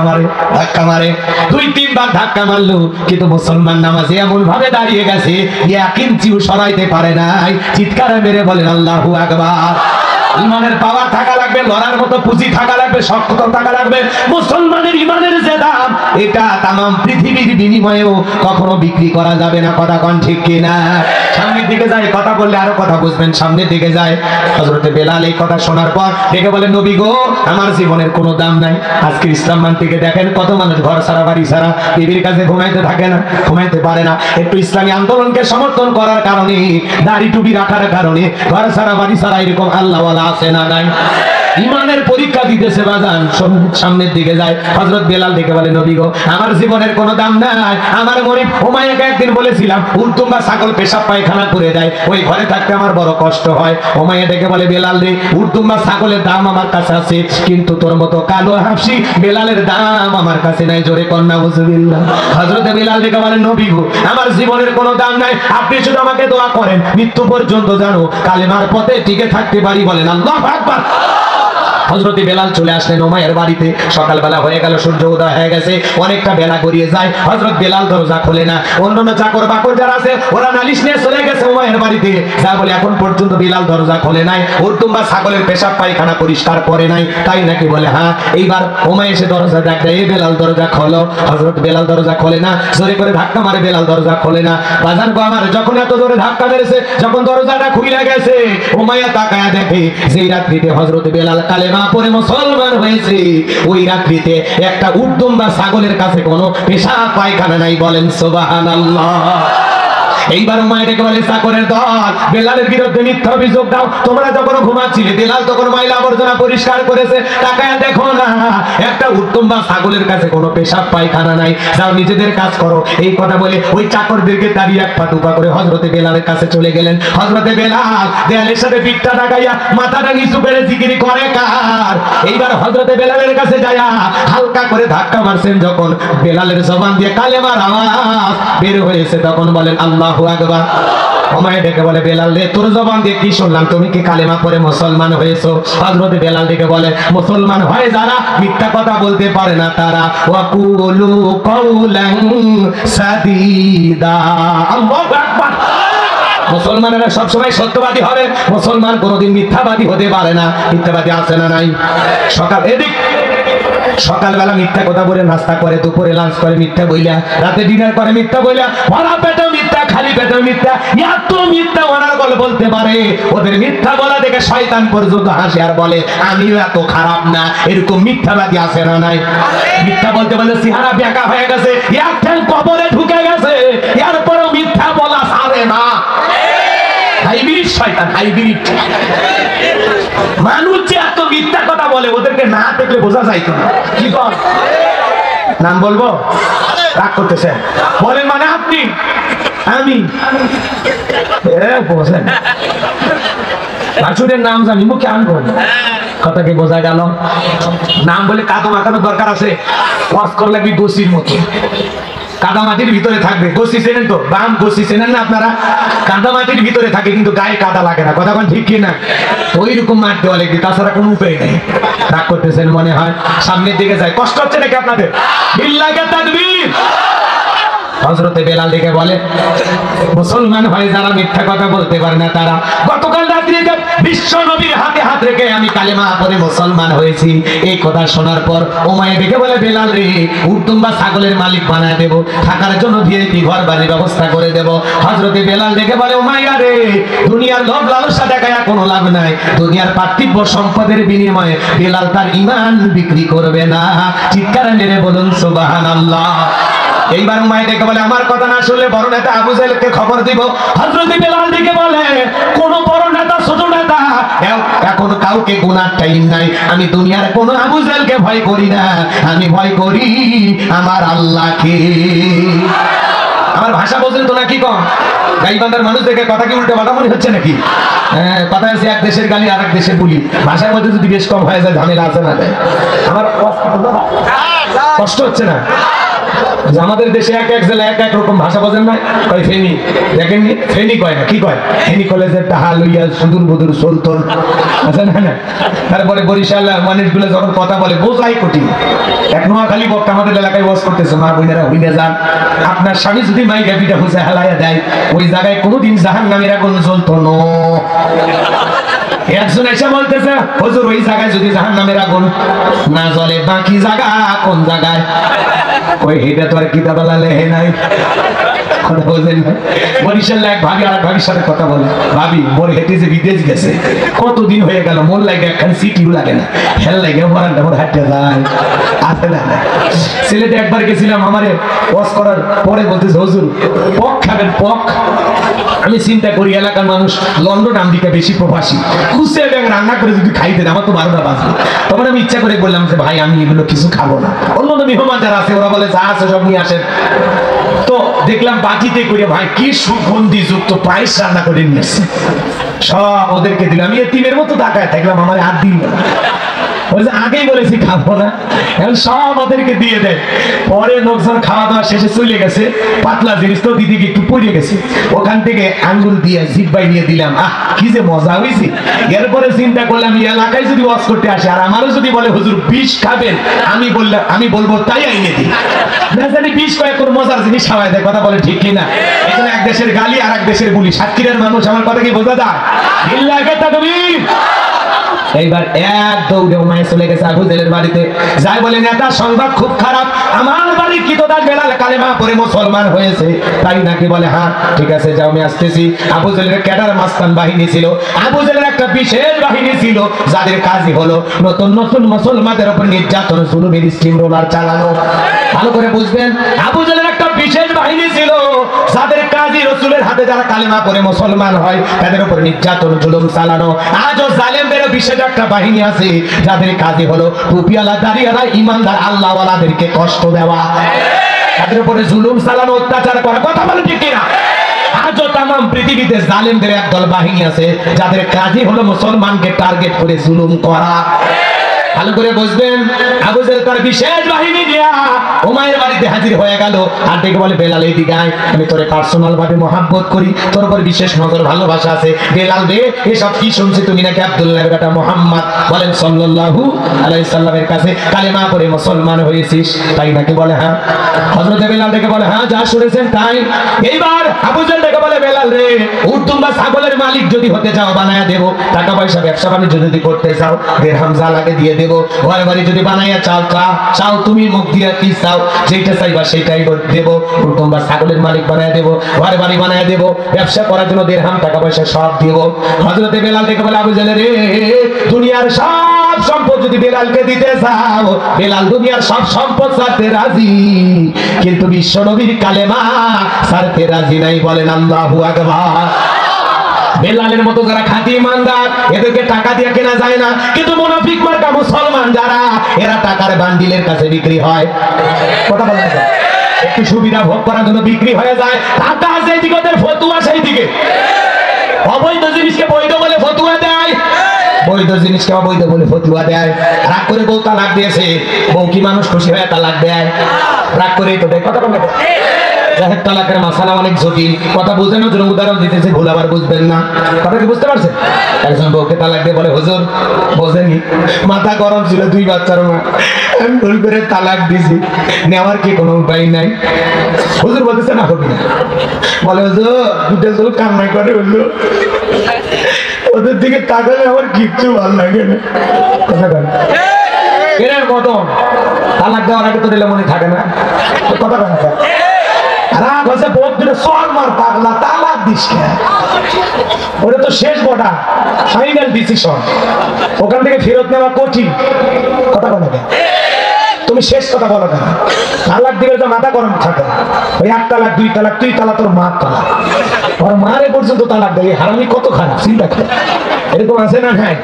মারে 2-3 বার ধাক্কা মারলো, কিন্তু মুসলমান নামাজে এমন ভাবে দাঁড়িয়ে গেছে 1 ইঞ্চিও সরাইতে পারে নাই। চিৎকার মেরে বলেন আল্লাহু আকবার। ইমানের পাওয়ার থাকা লাগবে, লড়ার মতো পুঁজি থাকা লাগবে, শক্ত থাকা লাগবে। মুসলমানের ইমানের যে দাম, এটা তামাম পৃথিবীর বিনিময়েও কখনো বিক্রি করা যাবে না। কথা কোন ঠিক কিনা? সামনের দিকে যায়, কথা বললে আরো কথা বুঝবেন। সামনের দিকে যায়, হযরতে বেলাল এই কথা শোনার পর ডেকে বলে, নবী গো, আমার জীবনের কোনো দাম নাই। আজকে ইসলাম মান থেকে দেখেন কত মানুষ ঘর ছাড়া বাড়ি ছাড়া, বিবির কাছে ঘুমাইতে থাকে না, ঘুমাইতে পারে না। একটু ইসলামী আন্দোলনকে সমর্থন করার কারণে, দাড়ি টুপি রাখার কারণে ঘর ছাড়া বাড়ি ছাড়া এরকম আল্লাহওয়ালা আছে না নাই? ইমানের পরীক্ষা দিতেছে বাজান। সামনের দিকে যায়, হযরত বেলাল ডেকে বলে, নবী গো, আমার জীবনের কোনো দাম নাই। আমার গরিব উমাইয়াকে একদিন বলেছিলাম উর্দুম বা ছাগল পেশাব পায়খানা করে দেয়, ওই ঘরে থাকতে আমার বড় কষ্ট হয়। উমাইয়া ডেকে বলে, বেলাল রে, উর্দুম বা ছাগলের দাম আমার কাছে আছে, কিন্তু তোর মতো কালো হাফসি বেলালের দাম আমার কাছে নাই। জোরে কন্যা বুঝবিল্লাহ। হযরত বেলাল ডেকে বলে, নবী গো, আমার জীবনের কোনো দাম নাই, আপনি শুধু আমাকে দোয়া করেন, মৃত্যু পর্যন্ত জানো কালেমার পথে টিকে থাকতে পারি। বলেন আল্লাহু আকবার। হযরত বেলাল চলে আসলেন উমাইয়ার বাড়িতে। সকালবেলা হয়ে গেল, সূর্য উদয় হয়ে গেছে, অনেকটা বেলা গড়িয়ে যায়। হযরত বেলাল দরজা খোলে না। অন্যান্য চাকর বাকর যারা আছে ওরা নালিশ নিয়ে চলে গেছে উমাইয়ার বাড়িতে, যা বলে এখন পর্যন্ত বেলাল দরজা খোলে নাই, উর্দুম বা ছাগলের পেশাব পায়খানা পরিষ্কার করে নাই, তাই নাকি? বলে হ্যাঁ। এইবার উমাইয়া এসে দরজা ডাকতে, এই বেলাল দরজা খোলো। হযরত বেলাল দরজা খোলে না, জোরে করে ধাক্কা মারে, বেলাল দরজা খোলে না। বাজার গো আমার, যখন এত জোরে ধাক্কা মেরেছে, যখন দরজাটা খুলে গেছে, উমাইয়া তাকায়া দেখে যে রাত্রিতে হযরত বেলাল কালেমা পরে মুসলমান হয়েছে, ওই রাত্রিতে একটা উর্দুম বা ছাগলের কাছে কোনো পেশাব পায়খানা নাই। বলেন সুবহানাল্লাহ। এইবার উমাইয়াকে বলে, চাকরের দল, বেলালের বিরুদ্ধে মিথ্যা অভিযোগ দাও। তোমরা যখন ঘুমাচ্ছিলে বেলাল তখন ময়লা আবর্জনা পরিষ্কার করেছে, তাকায়া দেখো না একটা উর্দুম বা ছাগলের কাছে কোনো পেশাব পায়খানা নাই, যাও নিজেদের কাজ করো। এই কথা বলে ওই চাকরদেরকে দাঁড়িয়ে এক পা দুপা করে হযরতে বেলালের কাছে চলে গেলেন। হযরতে বেলাল দেয়ালের সাথে পিঠটা লাগাইয়া মাথাটা নিচু করে জিকির করে কার। এইবার হযরতে বেলালের কাছে যায়া হালকা করে ধাক্কা মারছেন, যখন বেলালের জবান দিয়ে কালেমার আওয়াজ বের হয়েছে, তখন বলেন আল্লাহু আকবার। উমাইয়া ডেকে বলে, বেলাল রে, তোর জবান দিয়ে কি শুনলাম, তুমি কি কালেমা পড়ে মুসলমান হয়েছো? হযরত বেলাল ডেকে বলে, মুসলমান হয় যারা মিথ্যা কথা বলতে পারে না তারা, ওয়াকুলু কাওলান সাদীদা। আল্লাহু আকবার। মুসলমানেরা সবসময় সত্যবাদী হবে, মুসলমান কোনোদিন মিথ্যাবাদী হতে পারে না। মিথ্যাবাদী আছে না নাই? সকালবেলা মিথ্যা কথা বলে নাস্তা করে, দুপুরে লাঞ্চ করে মিথ্যা বইলা, রাতে ডিনার করে মিথ্যা বইলা, ভরা পেটে মিথ্যা, খালি পেটে মিথ্যা, এত মিথ্যা ওনার বলতে পারে। ওদের মিথ্যা বলা দেখে শয়তান পর্যন্ত হাসে আর বলে আমিও এত খারাপ না। এরকম মিথ্যাবাদী আছে না নাই? মিথ্যা বলতে বলতে চেহারা বেঁকা হয়ে গেছে, এক ঠ্যাং কবরে ঢুকে গেছে, এরপরেও মিথ্যা বলা ছাড়ে না। হাইব্রিড শয়তান, হাইব্রিড মানুষ যে এত মিথ্যা কথা বলে, ওদেরকে না দেখলে বোঝা যাইতো না। কি বল, নাম বলবো? রাগ করতেছেন? বলেন মানে আপনি, আমি বোঝেন বাছুরের নাম জানি, মুখে আনবো, কথা কি বোঝা গেল? নাম বলে কাদো মাখানোর দরকার আছে? ওয়াজ করলে কি গোসির মতো কাদা মাটির ভিতরে থাকবে। গোসি চেনেন তো? বাম গোসি চেনেন না আপনারা? কাদা মাটির ভিতরে থাকে কিন্তু গায়ে কাদা লাগে না। কথা কোন ঠিক কি না? ওই রকম মাঠ দেওয়া লাগবে, তাছাড়া কোনো উপায় নেই। রাগ করতেছেন মনে হয়? সামনের দিকে যায়, কষ্ট হচ্ছে নাকি আপনাদের? বিল্লাহি তাকবীর। হযরতে বেলাল ডেকে বলে, মুসলমান হয় যারা মিথ্যা কথা বলতে পারে না তারা। গতকাল রাত্রিতে বিশ্ব নবীর হাতে হাত রেখে আমি কালেমা পড়ে মুসলমান হয়েছি। এই কথা শোনার পর উমাইয়া ডেকে বলে, বেলাল রে, উর্দুম বা ছাগলের মালিক বানায় দেব, থাকার জন্য ভিআইপি ঘর বাড়ির ব্যবস্থা করে দেব। হযরতে বেলাল ডেকে বলে, উমাইয়া রে, দুনিয়ার লোভ লালসা দেখায় কোনো লাভ নাই। দুনিয়ার পার্থিব সম্পদের বিনিময়ে বেলাল তার ঈমান বিক্রি করবে না। চিৎকার মেরে বলুন সুবহানাল্লাহ। এইবার উমাইয়া ডেকে বলে, আমার কথা না শুনলে বড় নেতা আবু জাহেলকে খবর দিব। হযরত বেলাল ডেকে বলে, কোন বড় নেতা ছোট নেতা এখন কাউকে গুনার টাইম নাই। আমি দুনিয়ার কোন আবু জাহেলকে ভয় করি না, আমি ভয় করি আমার আল্লাহকে। আমার ভাষা বোঝেন তো নাকি কম? গাইবান্ধার মানুষ দেখে কথা কি উল্টো পাল্টা মনে হচ্ছে নাকি? হ্যাঁ, কথা হচ্ছে এক দেশের গালি আর এক দেশের বলি, ভাষার মধ্যে যদি বেশ কম হয়ে যায় ঝামেলা আছে না? আমার কষ্ট হচ্ছে না? আমাদের দেশে এক এক জেলা এক এক রকম ভাষা বোঝেন না, কয় ফেনি, দেখেননি ফেনি কয় না, কি কয় ফেনি কলেজের টাহা লইয়া সুদূর বুদুর সুলতন, আচ্ছা না। তারপরে বরিশাল মানুষগুলো যখন কথা বলে বোঝাই কঠিন। এক নোয়াখালী বক্তা আমাদের এলাকায় বস করতেছে, মা বোনেরা হইলে যান, আপনার স্বামী যদি মাই গাবিটা হুসে হালাইয়া দেয় ওই জায়গায় কোনোদিন জাহান্নামের আগুন জ্বলতো না। একজন এসে বলতেছে হুজুর ওই জায়গায় যদি জাহান্নামের আগুন না জ্বলে বাকি জায়গা কোন জায়গায়? ওই হেটা তো আর কিতাবালা লেহে নাই। কথা বোঝেন না। বরিশাল এক ভাবি আর এক ভাবির সাথে কথা বলে, ভাবি মোর হেঁটে যে বিদেশ গেছে কতদিন হয়ে গেল, মোর লাগে একখান সিটিও লাগে না, হেল লাগে মরানটা মোর হাঁটতে যায় আসে না। সিলেটে একবার গেছিলাম, আমারে ওয়াজ করার পরে বলতেছে হুজুর পক খাবেন পক। আমি চিন্তা করি এলাকার মানুষ লন্ডন আমেরিকা বেশি প্রবাসী, খুশি এবং রান্না করে যদি খাইতেন আমার তো 12টা বাজবে। তখন আমি ইচ্ছা করে বললাম যে ভাই আমি এগুলো কিছু খাবো না। অন্য মেহমান যারা আছে ওরা বলে যা আছে সব নিয়ে আসেন। তো দেখলাম বাটিতে করে ভাই কি সুগন্ধি যুক্ত পায়েস রান্না করে নিয়ে আসছে, সব ওদেরকে দিলাম। আমি এতিমের মতো তাকায় থাকলাম, আমার আর দিন আগেই বলেছি খাবো না, এখন সব ওদেরকে দিয়ে দেয়। পরে লোকজন খাওয়া দাওয়া শেষে চলে গেছে, পাতলা জিনিস তো দিদিকে একটু পড়ে গেছে, ওখান থেকে আঙ্গুল দিয়ে জিব্বাই নিয়ে দিলাম, আহ কি যে মজা হয়েছে। এরপরে চিন্তা করলাম এই এলাকায় যদি ওয়াজ করতে আসে আর আমারও যদি বলে হুজুর বিষ খাবেন, আমি বলবো তাই আইনে দিই না, জানি বিষ কয়েক মজার জিনিস খাওয়াই দেয়। কথা বলে ঠিক কিনা? এখানে এক দেশের গালি আর এক দেশের গুলি, সাতক্ষীরার মানুষ আমার কথা কি বোঝা যায়? এইবার এক দৌড়ে মায়ে চলে গেছে আবু জেলের বাড়িতে, যাই বলে নেতা সংবাদ খুব খারাপ, আমার বাড়ির কিতদাস বেলাল কালেমা পড়ে মুসলমান হয়েছে। তাই নাকি? বলে হ্যাঁ ঠিক আছে যাও আমি আসতেছি। আবু জেলের ক্যাডার মাস্তান বাহিনী ছিল, আবু জেলের একটা বিশেষ বাহিনী ছিল যাদের কাজই হলো নতুন নতুন মুসলমানদের উপর নির্যাতন জুলুমের স্টিম রোলার চালানো। ভালো করে বুঝবেন, আবু জেলের একটা বিশেষ বাহিনী ছিল যাদের কাজই রাসূলের হাতে যারা কালেমা পড়ে মুসলমান হয় তাদের উপর নির্যাতন জুলুম চালানো। আজও জালেমদের বিশেষ একটা বাহিনী আছে যাদের কাজই হলো টুপিওয়ালা দাড়িওয়ালা ইমানদার আল্লাহওয়ালাদেরকে কষ্ট দেওয়া, তাদের উপরে জুলুম চালানো, অত্যাচার করা। কথা বলে ঠিক কিনা? আজও তামাম পৃথিবীতে জালেমদের একদল বাহিনী আছে যাদের কাজই হলো মুসলমানকে টার্গেট করে জুলুম করা। ভালো করে বুঝবেন, আবু জেল তার বিশেষ বাহিনী নিয়ে উমাইয়ের বাড়িতে হাজির হয়ে গেল আর ডেকে বলে বেলাল এইদিকে আয়, আমি তোরে পার্সোনাল ভাবে মহাব্বত করি, তোর উপর বিশেষ নজর ভালোবাসা আছে। বেলাল রে এসব কি শুনছি, তুমি নাকি আব্দুল্লাহর বেটা মুহাম্মদ বলেন সাল্লাল্লাহু আলাইহি সাল্লামের কাছে কালেমা পড়ে মুসলমান হয়েছিস, তাই নাকি? বলে হ্যাঁ। হযরত বেলাল ডেকে বলে হ্যাঁ যা শুনেছেন তাই। এইবার আবু জেল ডেকে বলে বেলাল রে উর্দুম বা ছাগলের মালিক যদি হতে চাও বানায়া দেব, টাকা পয়সা ব্যবসা বাণিজ্য যদি করতে চাও দিরহাম যা লাগে দিয়ে দেব, ঘর বাড়ি যদি বানাইয়া চাও তুমি মুখ দিয়া কি চাও যেটা চাইবা সেটাই দেব, তোমরা ছাগলের মালিক বানায় দেব, ঘর বাড়ি বানায় দেব, ব্যবসা করার জন্য দিরহাম টাকা পয়সা সব দেব। হযরতে বেলাল দেখে বলে আবু জেল রে দুনিয়ার সব সম্পদ যদি বেলালকে দিতে চাও, বেলাল দুনিয়ার সব সম্পদ ছাড়তে রাজি, কিন্তু বিশ্ব নবীর কালেমা ছাড়তে রাজি নাই। বলেন আল্লাহু আকবার। বেলালের মতো যারা খাঁটি ইমানদার এদেরকে টাকা দিয়ে কেনা যায় না, কিন্তু মুনাফিক মার্কা মুসলমান যারা এরা টাকার বান্ডিলের কাছে বিক্রি হয়। কথা বলেন, একটু সুবিধা ভোগ করার জন্য বিক্রি হয়ে যায়। টাকা সেই দিকে ওদের ফতুয়া সেই দিকে, অবৈধ জিনিসকে বৈধ বলে ফতুয়া দেয়, বৈধ জিনিসকে অবৈধ বলে ফতুয়া দেয়। রাগ করে বউ তালাক দিয়েছে, বউ কি মানুষ খুশি হয়ে তালাক দেয়? রাগ করেই তো দেয়। কথা বলেন, তালাকের মাসালা অনেক জটিল, কথা বোঝানোর জন্য উদাহরণ দিতেছে, ভুল আবার বুঝবেন না। কথা কি বুঝতে পারছেন? একজন বউকে তালাক দিয়ে বলে হুজুর বোঝেনি, মাথা গরম ছিল, 2 বাচ্চার মা, আমি ভুল করে তালাক দিছি, নেওয়ার কি কোনো উপায় নাই? হুজুর বলতেছে না হবি না। বলে হুজুর দুটো চুল কান্না করে হলো, ওদের দিকে তাকালে আমার কিচ্ছু ভালো লাগে না। কথা বল এর মতন তালাক দেওয়ার আগে তো দিলে মনে থাকে না। কথা বল রাগ হচ্ছে বহুত দিনে সর মার পাগলা তালাক দিস কে, ওটা তো শেষ বটা ফাইনাল ডিসিশন, ওখান থেকে ফেরত নেওয়া কঠিন। কথা বলো কেন তুমি শেষ কথা বলো কেন? তালাক দিবে তো মাথা গরম থাকে, ওই 1 তালাক 2 তালাক 3 তালাক তোর মা তালাক, ওর মারে পর্যন্ত তালাক দেয়। হারামি কত খারাপ চিন্তা করে, এরকম আছে না? হ্যাঁ।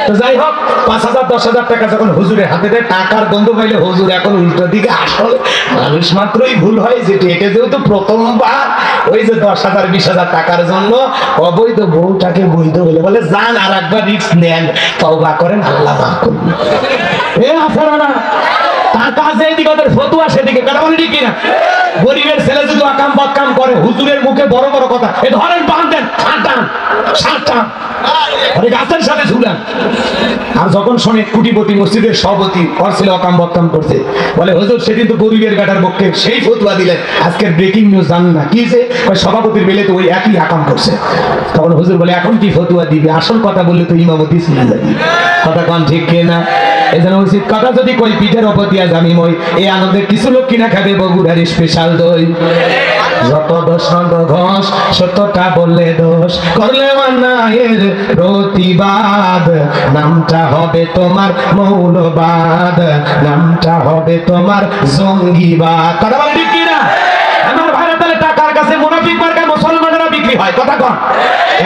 তো যাই হোক 5,000 10,000 টাকা যখন হুজুরের হাতে দেয়, টাকার গন্ধ পাইলে হুজুর এখন উল্টো দিকে আসল মানুষ মাত্রই ভুল হয়, যেটি এটা যেহেতু প্রথমবার ওই যে 10,000 20,000 টাকার জন্য অবৈধ বউটাকে বৈধ বলে বলে যান আর একবার রিস্ক নেন, তওবা করেন, আল্লাহ মাফ করবেন। এ আছে না টাকা যেদিকে ওদের ফতুয়া সেদিকে, কথা বলি ঠিক কিনা? গরিবের ছেলে যদি আকাম বাকাম করে হুজুরের মুখে বড় বড় কথা, এ ধরেন বাঁধেন সাতটা গাছের সাথে ঝুলান। আর যখন শোনে কুটিপতি মসজিদের সভাপতি করছিল আকাম বাকাম করছে, বলে হুজুর সেদিন তো গরিবের গাটার পক্ষে সেই ফতোয়া দিলেন, আজকের ব্রেকিং নিউজ জানেন না কি যে সভাপতির বেলে তো ওই একই আকাম করছে। তখন হুজুর বলে এখন কি ফতোয়া দিবে, আসল কথা বললে তো ইমামতি ছিল যাবে। কথা কন ঠিক কিনা? এজন্য উচিত কথা যদি কই পিঠের ওপর দিয়া জামি মই, এই আনন্দে কিছু লোক কিনা খাবে বগুড়ার স্পেশাল দই। যত দোষ ঘোষ সত্যটা বললে দোষ, করলে অন্যায়ের প্রতিবাদ, নামটা হবে তোমার মৌলবাদ, নামটা হবে তোমার জঙ্গিবাদ। কথা বলে ঠিক কিনা? আমার ভাইরা তাহলে টাকার কাছে মুনাফিক মার্কায় মুসলমানেরা বিক্রি হয়। কথা কন,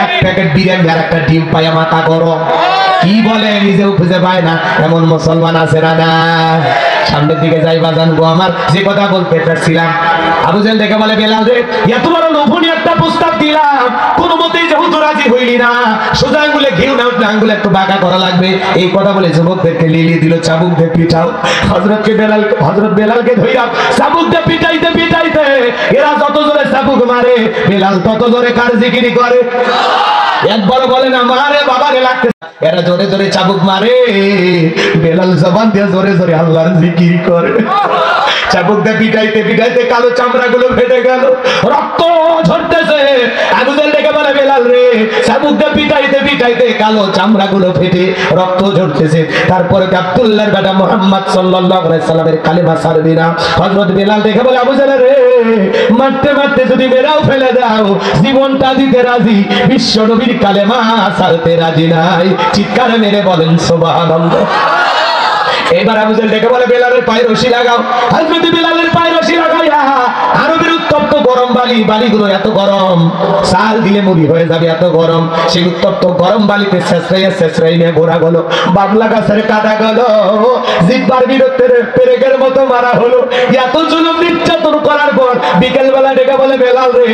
এক প্যাকেট বিরিয়ানি আর একটা ডিম পায়া মাথা গরম, কি বলে নিজেও খুঁজে পায় না এমন মুসলমান আছে না? সামনের দিকে যাই বাজান গো আমার, যে কথা বলতে চাচ্ছিলাম, আবু জেহেল দেখে বলে বেলাল রে এত বড় লোভনীয় একটা প্রস্তাব দিলাম, কোনো মতেই যেহেতু রাজি হইলি না, সোজা আঙ্গুলে ঘিউ না উঠলে আঙ্গুলে একটু বাঁকা করা লাগবে। এই কথা বলে যুবকদেরকে লিলিয়ে দিল চাবুক দিয়ে পিটাও। হযরত বেলালকে ধইরা চাবুক দিয়ে পিটাইতে পিটাইতে এরা যত জোরে চাবুক মারে বেলাল তত জোরে কার জিকিরি করে। একবার বলে না মারে বাবারে লাগতে, এরা জোরে জোরে চাবুক মারে, বেলাল জবান দিয়ে জোরে জোরে আল্লাহর জিকির করে। চাবুক দিয়ে পিটাইতে পিটাইতে কালো চামড়া গুলো ফেটে গেল, রক্ত ঝরতেছে। আবু জেহেল ডেকে বলে বেলাল রে, চাবুক দিয়ে পিটাইতে পিটাইতে কালো চামড়া গুলো ফেটে রক্ত ঝরতেছে, তারপরে আব্দুল্লাহর বেটা মুহাম্মদ সাল্লাল্লাহু আলাইহি সাল্লামের কালেমা ছাড়বি না। হযরত বেলাল ডেকে বলে আবু জেহেল রে, মারতে মারতে যদি মেরাও ফেলে দাও জীবনটা দিতে রাজি, বিশ্ব নবীর কালেমা ছাড়তে রাজি নাই। চিৎকার মেরে বলেন সুবহানাল্লাহ। এবার আবু জেহেল ডেকে বলে বেলালের পায়ে রশি লাগাও। হযরত বেলালের পায়ে রশি লাগাইয়া আরবের উত্তপ্ত গরম বালিগুলো এত গরম, সাল দিলে মুড়ি হয়ে যাবে এত গরম, সেই উত্তপ্ত গরম বালিতে ছেঁচড়াইয়া নিয়ে ঘোরা গেল, বাবলা গাছের কাটা গেল, জিহ্বার বিরুদ্ধে পেরেকের মতো মারা হলো। এত জুলুম নির্যাতন করার পর বিকেল বেলা ডেকে বলে বেলাল রে,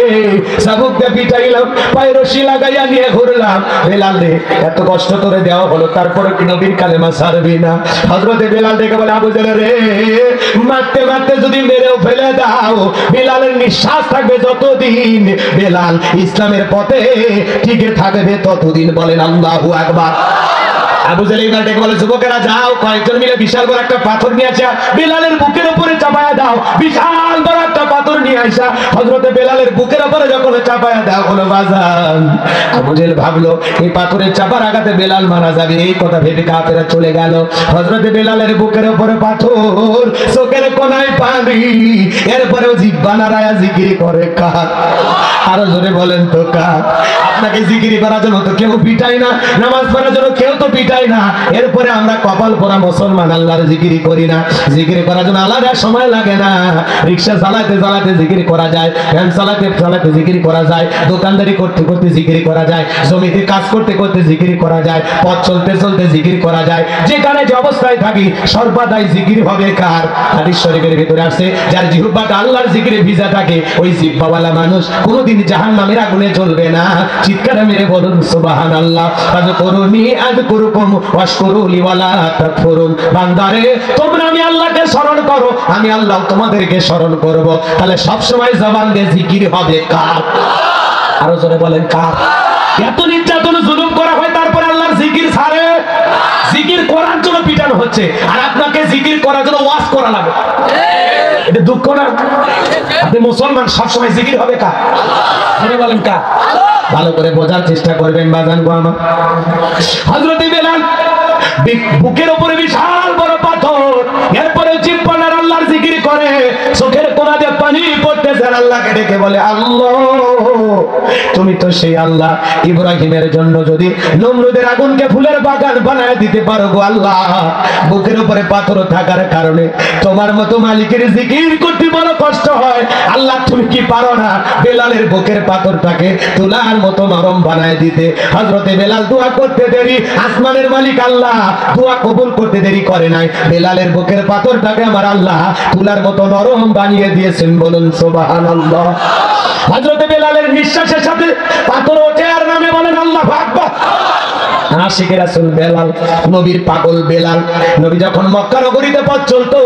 চাবুক দিয়ে পিটাইলাম, পায়ে রশি লাগাইয়া নিয়ে ঘুরলাম, বেলাল রে এত কষ্ট করে দেওয়া হলো, তারপরে কি নবীর কালেমা ছাড়বি না? হযরত বেলাল ডেকে বলে আবু জেহেল রে, মারতে মারতে যদি মেরেও ফেলে দাও, বেলালের নিঃশ্বাস থাকবে যতদিন, বেলাল ইসলামের পথে টিকে থাকবে ততদিন। বলেন আল্লাহু আকবার। আবু জেহেল ডেকে বলে যুবকেরা যাও, কয়েকজন মিলে বিশাল বড় একটা পাথর নিয়ে আসা বেলালের বুকের উপরে চাপায়া দাও। বিশাল বড় একটা পাথর নিয়ে আসা হযরতে বেলালের বুকের উপরে যখন চাপায়া দাও হলো বাজান, আবু জেহেল ভাবলো এই পাথরের চাপার আঘাতে বেলাল মারা যাবে, এই কথা ভেবে কাফেররা চলে গেল। হযরতে বেলালের বুকের উপরে পাথর, চোখের কোনায় পানি, এরপরেও জিহ্বা নাড়ায়া জিকির করে কার? আরো জোরে বলেন তো কার? আপনাকে জিকির করার জন্য তো কেউ পিটায় না, নামাজ পড়ার জন্য কেউ তো পিটায় না, এরপরে আমরা কপাল পরা মুসলমান আল্লাহর জিকির করি না। জিকির করার জন্য আলাদা সময় লাগে না, রিকশা চালাতে চালাতে জিকির করা যায়, ভ্যান চালাতে চালাতে জিকির করা যায়, দোকানদারি করতে করতে জিকির করা যায়, জমিতে কাজ করতে করতে জিকির করা যায়, পথ চলতে চলতে জিকির করা যায়, যেখানে যে অবস্থায় থাকি সর্বদাই জিকির হবে কার? হাদিস শরীফের ভিতরে আছে যার জিহ্বাটা আল্লাহর জিকিরে ভিজা থাকে ওই জিহ্বাওয়ালা মানুষ কোনোদিন জাহান্নামের আগুনে জ্বলবে না। চিৎকার মেরে বলুন সুবহানাল্লাহ। আযকুরুনি আযকুরুকুম ওয়াশকুরুলি ওয়ালা তাকফুরুন। বান্দারে তোমরা আমি আল্লাহকে স্মরণ করো, আমি আল্লাহ তোমাদেরকে স্মরণ করব। তাহলে সব সময় জবান দিয়ে জিকির হবে কার? আরো জোরে বলেন কার? এত নির্যাতন জুলুম করা হয় তারপর আল্লাহর জিকির ছাড়ে, জিকির করার জন্য পিটানো হচ্ছে, আর আপনাকে জিকির করার জন্য ওয়াজ করা লাগে। এটা দুঃখ না? আপনি মুসলমান, সবসময় জিকির হবে কার? আপনি বলেন কার? ভালো করে বোঝার চেষ্টা করবেন বাজান গো আমার। হযরত বেলাল বুকের উপরে বিশাল বড় পাথর, এরপরে জিহ্বার আল্লাহর জিকির করে, চোখের কোণা দিয়ে পানি পড়তেছে, আল্লাহকে ডেকে বলে আল্লাহ তুমি তো সেই আল্লাহ, ইব্রাহিমের জন্য যদি নমরুদের আগুনকে ফুলের বাগান বানায় দিতে পারো গো আল্লাহ, বুকের উপরে পাথর থাকার কারণে তোমার মতো মালিকের জিকির করতে বড় কষ্ট হয়, আল্লাহ তুমি কি পারো না বেলালের বুকের পাথরটাকে তুলার মতো নরম বানায় দিতে? হযরতে বেলাল দোয়া করতে দেরি, আসমানের মালিক আল্লাহ দোয়া কবুল করতে দেরি করে নাই, বেলালের বুকের পাথরটাকে আমার আল্লাহ তুলা তুলার মতো নরম বানিয়ে দিয়েছেন, বলুন সুবহানাল্লাহ। হযরত বেলালের নিঃশ্বাসের সাথে পাথর ওঠে আর নামে, বলেন আল্লাহু আকবার। আশিকে রাসূল বেলাল, নবীর পাগল বেলাল। নবী যখন মক্কা নগরীতে পথ চলতো,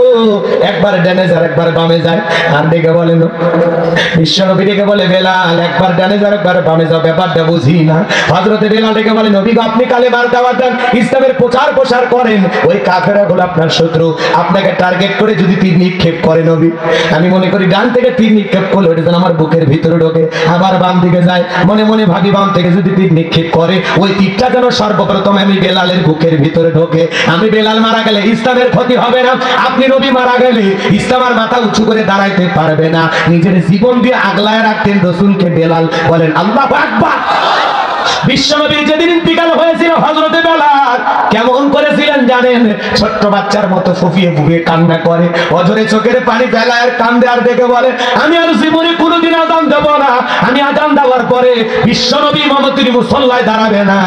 একবার ডানে যায় একবার বামে যায়, আর ডেকে বলেন, বিশ্ব নবী ডেকে বলে, বেলাল একবার ডানে যায় একবার বামে যাও, ব্যাপারটা বুঝি না। হযরত বেলাল ডেকে বলে, নবী আপনি কালেমার দাওয়াত দেন, ইসলামের প্রচার করেন, ওই কাফেররা হলো আপনার শত্রু, আপনাকে টার্গেট করে যদি তীর নিক্ষেপ করে নবী, আমি মনে করি ডান থেকে তীর নিক্ষেপ করলে ওটা যেন আমার বুকের ভিতরে ঢোকে, আবার বাম দিকে যায়, মনে মনে ভাবি বাম থেকে যদি তীর নিক্ষেপ করে ওই তীরটা যেন সর্বপ্রথম আমি বেলালের বুকের ভিতরে ঢোকে। আমি বেলাল মারা গেলে ইসলামের ক্ষতি হবে না, আপনি নবী মারা গেলে ইসলাম আর মাথা উঁচু করে দাঁড়াইতে পারবে না। নিজের জীবন দিয়ে আগলায় রাখতেন রাসূলকে বেলাল, বলেন আল্লাহু আকবার। বিশ্বনবীর যেদিন ইন্তিকাল হয়েছিল, হযরত বেলাল কেমন করেছিলেন জানেন? ছোট্ট বাচ্চার মতো ফুফিয়ে ফুফিয়ে কান্না করে, অজরে চোখের পানি ফেলায় আর কান্দে, আর দেখে বলে, আমি আর জীবনে কোনোদিন আযান দেব না, আমি আযান দেওয়ার পরে বিশ্বনবী ইমামতির মুসল্লায় দাঁড়াবে না,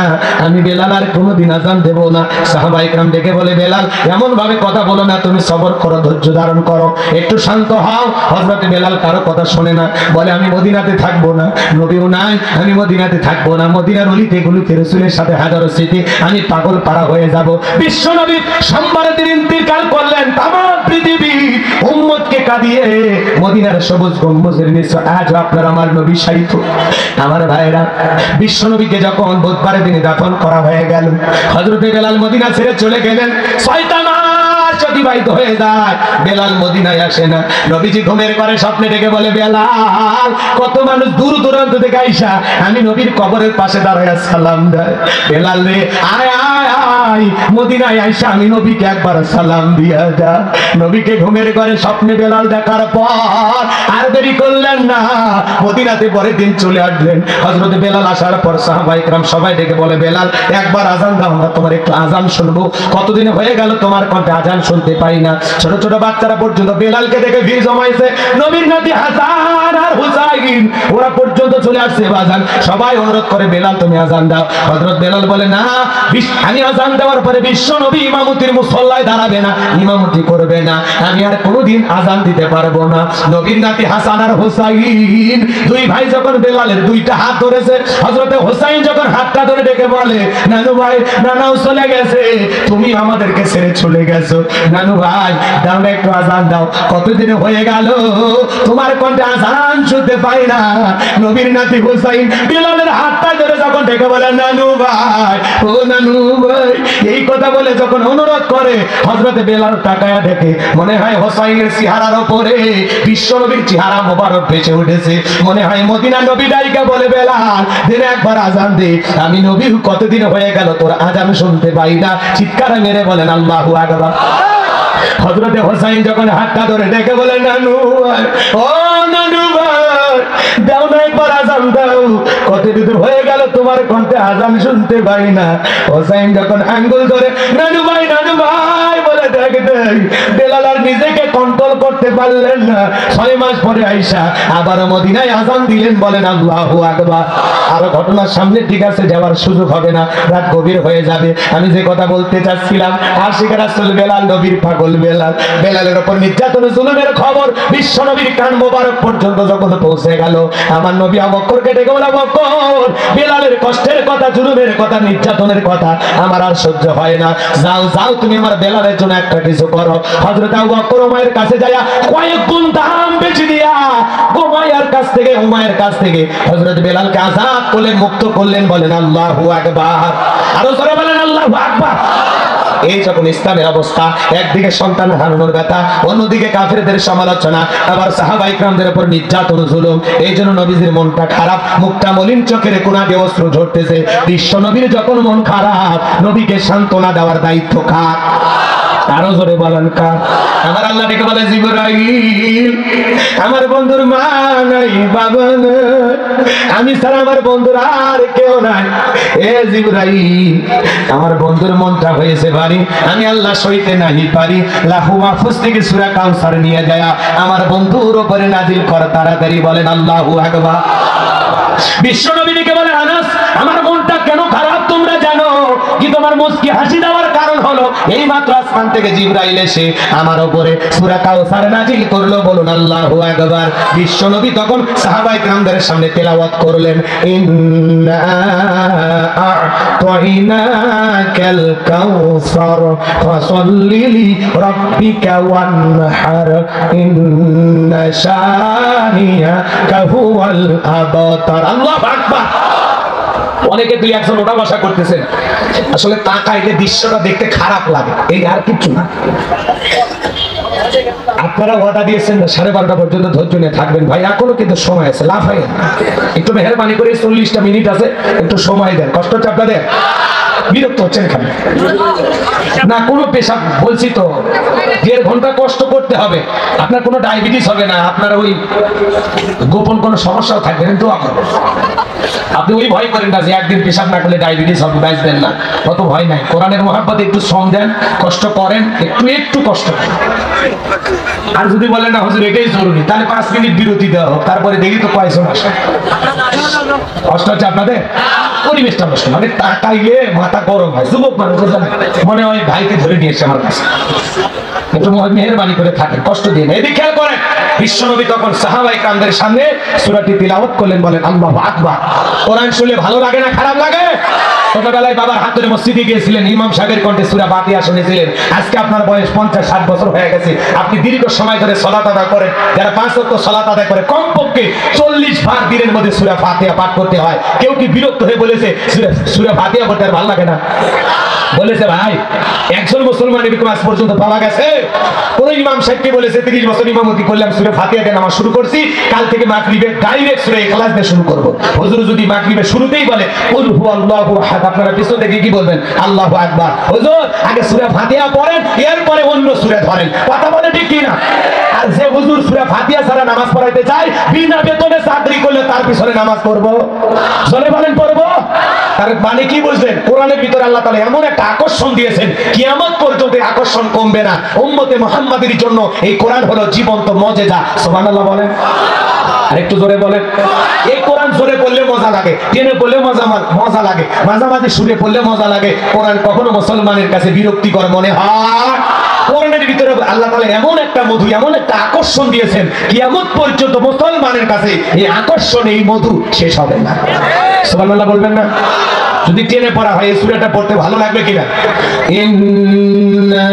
আমি বেলাল আর কোনোদিন আযান দেব না। সাহাবায়ে কেরাম দেখে বলে, বেলাল এমন ভাবে কথা বলো না, তুমি সবর করো, ধৈর্য ধারণ করো, একটু শান্ত হও। হযরত বেলাল কারো কথা শোনে না, বলে আমি মদিনাতে থাকবো না, নবীও নাই, আমি মদিনাতে থাকবো না, মদিনার অলিতে গলিতে রাসূলের সাথে হাজারো স্মৃতি, আমি পাগল পারা হয়ে যাব। বিশ্বনবী সোমবারের দিন ইন্তিকাল করলেন, তামাম পৃথিবী উম্মতকে কাঁদিয়ে মদিনার সবুজ গম্বুজের নিচে আজ আপনার আমার নবী শায়িত। আমার ভাইরা, বিশ্বনবীকে যখন বুধবারের দিনে দাফন করা হয়ে গেল, হযরত বেলাল মদিনা ছেড়ে চলে গেলেন। 6টা মাস অতিবাহিত হয়ে যায়, বেলাল মদিনায় আসে না। নবীজি ঘুমের ঘরে স্বপ্নে ডেকে বলে, বেলাল কত মানুষ দূর দূরান্ত থেকে আইসা আমি নবীর কবরের পাশে দাঁড়ায় সালাম দেয়, বেলাল রে আয় আয় আয় মদিনায় আইসা আমি নবীকে একবার সালাম দিয়া যা। নবীকে ঘুমের ঘরে স্বপ্নে বেলাল দেখার পর আর দেরি করলেন না, মদিনাতে পরের দিন চলে আসলেন। হযরত বেলাল আসার পর সাহাবায়ে কেরাম সবাই ডেকে বলে, বেলাল একবার আযান দাও, আমরা তোমার একটু আযান শুনবো, কতদিন হয়ে গেল তোমার কণ্ঠে আযান শুনতে পাই না। ছোট ছোট বাচ্চারা পর্যন্ত বেলালকে দেখে ভিড় জমাইছে, নবীর নাতি হাসান আর হুসাইন ওরা পর্যন্ত চলে আসছে আযান। সবাই অনুরোধ করে, বেলাল তুমি আযান দাও। হযরত বেলাল বলে, না আমি আযান দেওয়ার পরে বিশ্ব নবী ইমামতির মুসল্লায় দাঁড়াবে না, ইমামতি করবে না, আমি আর কোনোদিন আযান দিতে পারবো না। নবীর নাতি হাসান আর হুসাইন দুই ভাই যখন বেলালের দুইটা হাত ধরেছে, হযরতে হুসাইন যখন হাতটা ধরে ডেকে বলে, নানু ভাই নানাও চলে গেছে, তুমি আমাদেরকে ছেড়ে চলে গেছো, নানু ভাই দাও না একটু আযান দাও, কতদিন হয়ে গেল তোমার কণ্ঠে আযান শুনতে পাই না। নবীর নাতি হুসাইন বেলালের হাতটা ধরে যখন ডেকে বলে, নানু ভাই ও নানু ভাই, এই কথা বলে যখন অনুরোধ করে, হযরতে বেলাল তাকায়া দেখে মনে হয় হুসাইনের চেহারার উপরে বিশ্বনবীর চেহারা মোবারক ভেসে উঠেছে। মনে হয় মদিনা নবী ডাইকা বলে, বেলাল দিনে একবার আযান দে, আমি নবী কতদিন হয়ে গেল তোর আযান শুনতে পাই না। চিৎকার মেরে বলেন আল্লাহু আকবার। হযরতে হুসাইন যখন হাতটা ধরে ডেকে বলে, নানু ভাই ও নানু ভাই দাও না একবার আযান দাও, কতদিন হয়ে গেল তোমার কণ্ঠে আযান শুনতে পাই না। হুসাইন যখন আঙ্গুল ধরে নানু ভাই বলে দেখ দেখ, বেলাল আর নিজেকে কন্ট্রোল করতে পারলেন না। 6 মাস পরে আইসা আবার মদিনায় আযান দিলেন, বলেন আল্লাহু আকবার। আর ঘটনার সামনে ঠিক আছে যাওয়ার সুযোগ হবে না, রাত গভীর হয়ে যাবে। আমি যে কথা বলতে চাচ্ছিলাম, আশিক রাসূল বেলাল নবীর পাগল বেলাল, বেলালের উপর নির্যাতন জুলুমের খবর বিশ্ব নবীর কান মোবারক পর্যন্ত যখন পৌঁছে গেল, আমার নবী আবু বকরকে ডেকে বলে, আবু বকর বেলালের কষ্টের কথা, জুলুমের কথা, নির্যাতনের কথা আমার আর সহ্য হয় না, যাও যাও তুমি আমার বেলালের জন্য একটা কিছু করো। হযরত আবু বকর উমাইয়ের কাছে যায়া কয়েক গুণ দাম বেশি দিয়া উমাইয়ার কাছ থেকে হযরত বেলালকে আযাদ করলেন, মুক্ত করলেন, বলেন আল্লাহু আকবার। আরো জোরে বলেন আল্লাহু আকবার। এই যখন ইসলামের অবস্থা, একদিকে সন্তান হারানোর ব্যথা, অন্যদিকে কাফেরদের সমালোচনা, আবার সাহাবায়ে কেরামদের উপর নির্যাতন জুলুম, এই জন্য নবীজির মনটা খারাপ, মুখটা মলিন, চোখের কোণা দিয়ে অশ্রু ঝরতেছে। বিশ্ব নবীর যখন মন খারাপ, নবীকে সান্ত্বনা দেওয়ার দায়িত্ব কার? আরো জোরে বলেন কার? আমার আল্লাহ ডেকে বলে, জিবরাইল আমার বন্ধুর মা নাই, বাবা নাই, আমি ছাড়া আমার বন্ধুর আর কেউ নাই। এ জিবরাইল আমার বন্ধুর মনটা হয়েছে ভারী, আমি আল্লাহ সইতে নাহি পারি, লাহু মাহফুজ থেকে সূরা কাউসার নিয়ে যায় আমার বন্ধুর উপরে নাজিল কর তাড়াতাড়ি, বলেন আল্লাহু আকবার। বিশ্ব নবী ডেকে বলে, আনাস আমার মনটা কেন খারাপ তোমরা জানো, কিন্তু তোমার মুস্কি হাসি দেওয়ার কারণ হলো এই মাত্র আসমান থেকে জিবরাইল এসে আমার উপরে সূরা কাউসার নাজিল করলো। বলুন আল্লাহু আকবার। বিশ্বনবী তখন সাহাবায়ে কেরামদের সামনে তেলাওয়াত করলেন, ইন্না আ'তাইনাকাল কাউসার ফাসাল্লি লিরাব্বিকা ওয়ানহার ইন্না শানিয়াকা হুয়াল আবতার। আল্লাহু আকবার। অনেকে দুই একজন ওটা বসা করতেছেন, আসলে তাকাইলে দৃশ্যটা দেখতে খারাপ লাগে, এই আর কিছু না। আপনারা ওয়াদা দিয়েছেন 12:30 পর্যন্ত ধৈর্য নিয়ে থাকবেন ভাই, এখনো কিন্তু সময় আছে, লাফাই একটু মেহরবানি করে 40টা মিনিট আছে, একটু সময় দেন। কষ্ট হচ্ছে আপনাদের? বিরক্ত হচ্ছেন এখানে না? কোনো পেশা বলছি তো 1.5 ঘন্টা কষ্ট করতে হবে। আপনার কোনো ডায়াবেটিস হবে না, আপনার ওই গোপন কোনো সমস্যাও থাকবে না, দোয়া করবেন। আপনি ওই ভয় করেন না যে একদিন পেশাব না করলে ডায়াবেটিস হবে, বাঁচবেন না, কত ভয় নাই। কোরআনের মহব্বতে একটু শ্রম দেন, কষ্ট করেন, একটু কষ্ট করেন। আর যদি বলেন না হুজুর এটাই জরুরি, তাহলে 5 মিনিট বিরতি দেওয়া হোক, তারপরে দেখি তো কয়জন আসে। কষ্ট হচ্ছে আপনাদের? পরিবেশটা নষ্ট, মানে তাকাইলে মাথা গরম হয়। যুবক মানুষ মনে হয় ভাইকে ধরে নিয়ে এসে আমার কাছে, একটু মেহেরবানি করে থাকেন, কষ্ট দিয়ে না। এদিকে খেয়াল করেন, বিশ্বনবী তখন সাহাবায়ে কেরামদের সামনে সূরাটি তিলাওয়াত করলেন। বলেন আল্লাহু আকবার। কোরআন শুনলে ভালো লাগে না খারাপ লাগে? ছোটবেলায় বাবার হাত ধরে মসজিদে গিয়েছিলেন, ইমাম সাহেবের কণ্ঠে সূরা ফাতিহা শুনেছিলেন। আজকে আপনার বয়স 50-60 বছর হয়ে গেছে, আপনি দীর্ঘ সময় ধরে সালাত আদায় করেন। যারা 5 ওয়াক্ত সালাত আদায় করে কমপক্ষে 40 বার দিনের মধ্যে সূরা ফাতিহা পাঠ করতে হয়। কেউ কি বিরক্ত হয়ে বলেছে সূরা ফাতিহা পড়তে আর ভালো লাগে না? বলেছে ভাই, একজন মুসলমান এরকম আজ পর্যন্ত পাওয়া গেছে? কোন ইমাম সাহেবকে বলেছে 30 বছর ইমামতি করলাম, সূরা ফাতিহা দিয়ে নামাজ শুরু করছি, কাল থেকে মাগরিবে ডাইরেক্ট সূরা ইখলাস দিয়ে শুরু করব। হুজুর যদি মাগরিবে শুরুতেই বলে কুল হুয়াল্লাহু আহাদ, আপনারা পিছন থেকে কি বলবেন? আল্লাহু আকবার। হুজুর আগে সূরা ফাতিহা পড়েন, এরপরে অন্য সূরা ধরেন। কথা বলে ঠিক কি না? আর যে হুজুর সূরা ফাতিহা ছাড়া নামাজ পড়াইতে চায়, বিনা বেতনে চাকরি করলে তার পিছনে নামাজ পড়বো? জোরে বলেন পড়বো? তার মানে কি বুঝলেন? কোরআনের ভিতরে আল্লাহ তাআলা এমন একটা আকর্ষণ দিয়েছেন, কিয়ামত পর্যন্ত আকর্ষণ কমবে না। উম্মতে মুহাম্মাদের জন্য এই কোরআন হলো জীবন্ত মুজিজা। সুবহানাল্লাহ বলেন, আর একটু জোরে বলেন। এই কোরআন জোরে পড়লে মজা লাগে, টেনে পড়লে মজা লাগে, মাঝামাঝি সুরে পড়লে মজা লাগে। কোরআন কখনো মুসলমানের কাছে বিরক্তিকর মনে হয়? কোরআনের ভিতরে আল্লাহ তাআলা এমন একটা মধু, এমন একটা আকর্ষণ দিয়েছেন, কিয়ামত পর্যন্ত মুসলমানের কাছে এই আকর্ষণ, এই মধু শেষ হবে না। সুবহানাল্লাহ বলবেন না? যদি টেনে পড়া হয় এই সূরাটা পড়তে ভালো লাগবে কিনা? ইন্না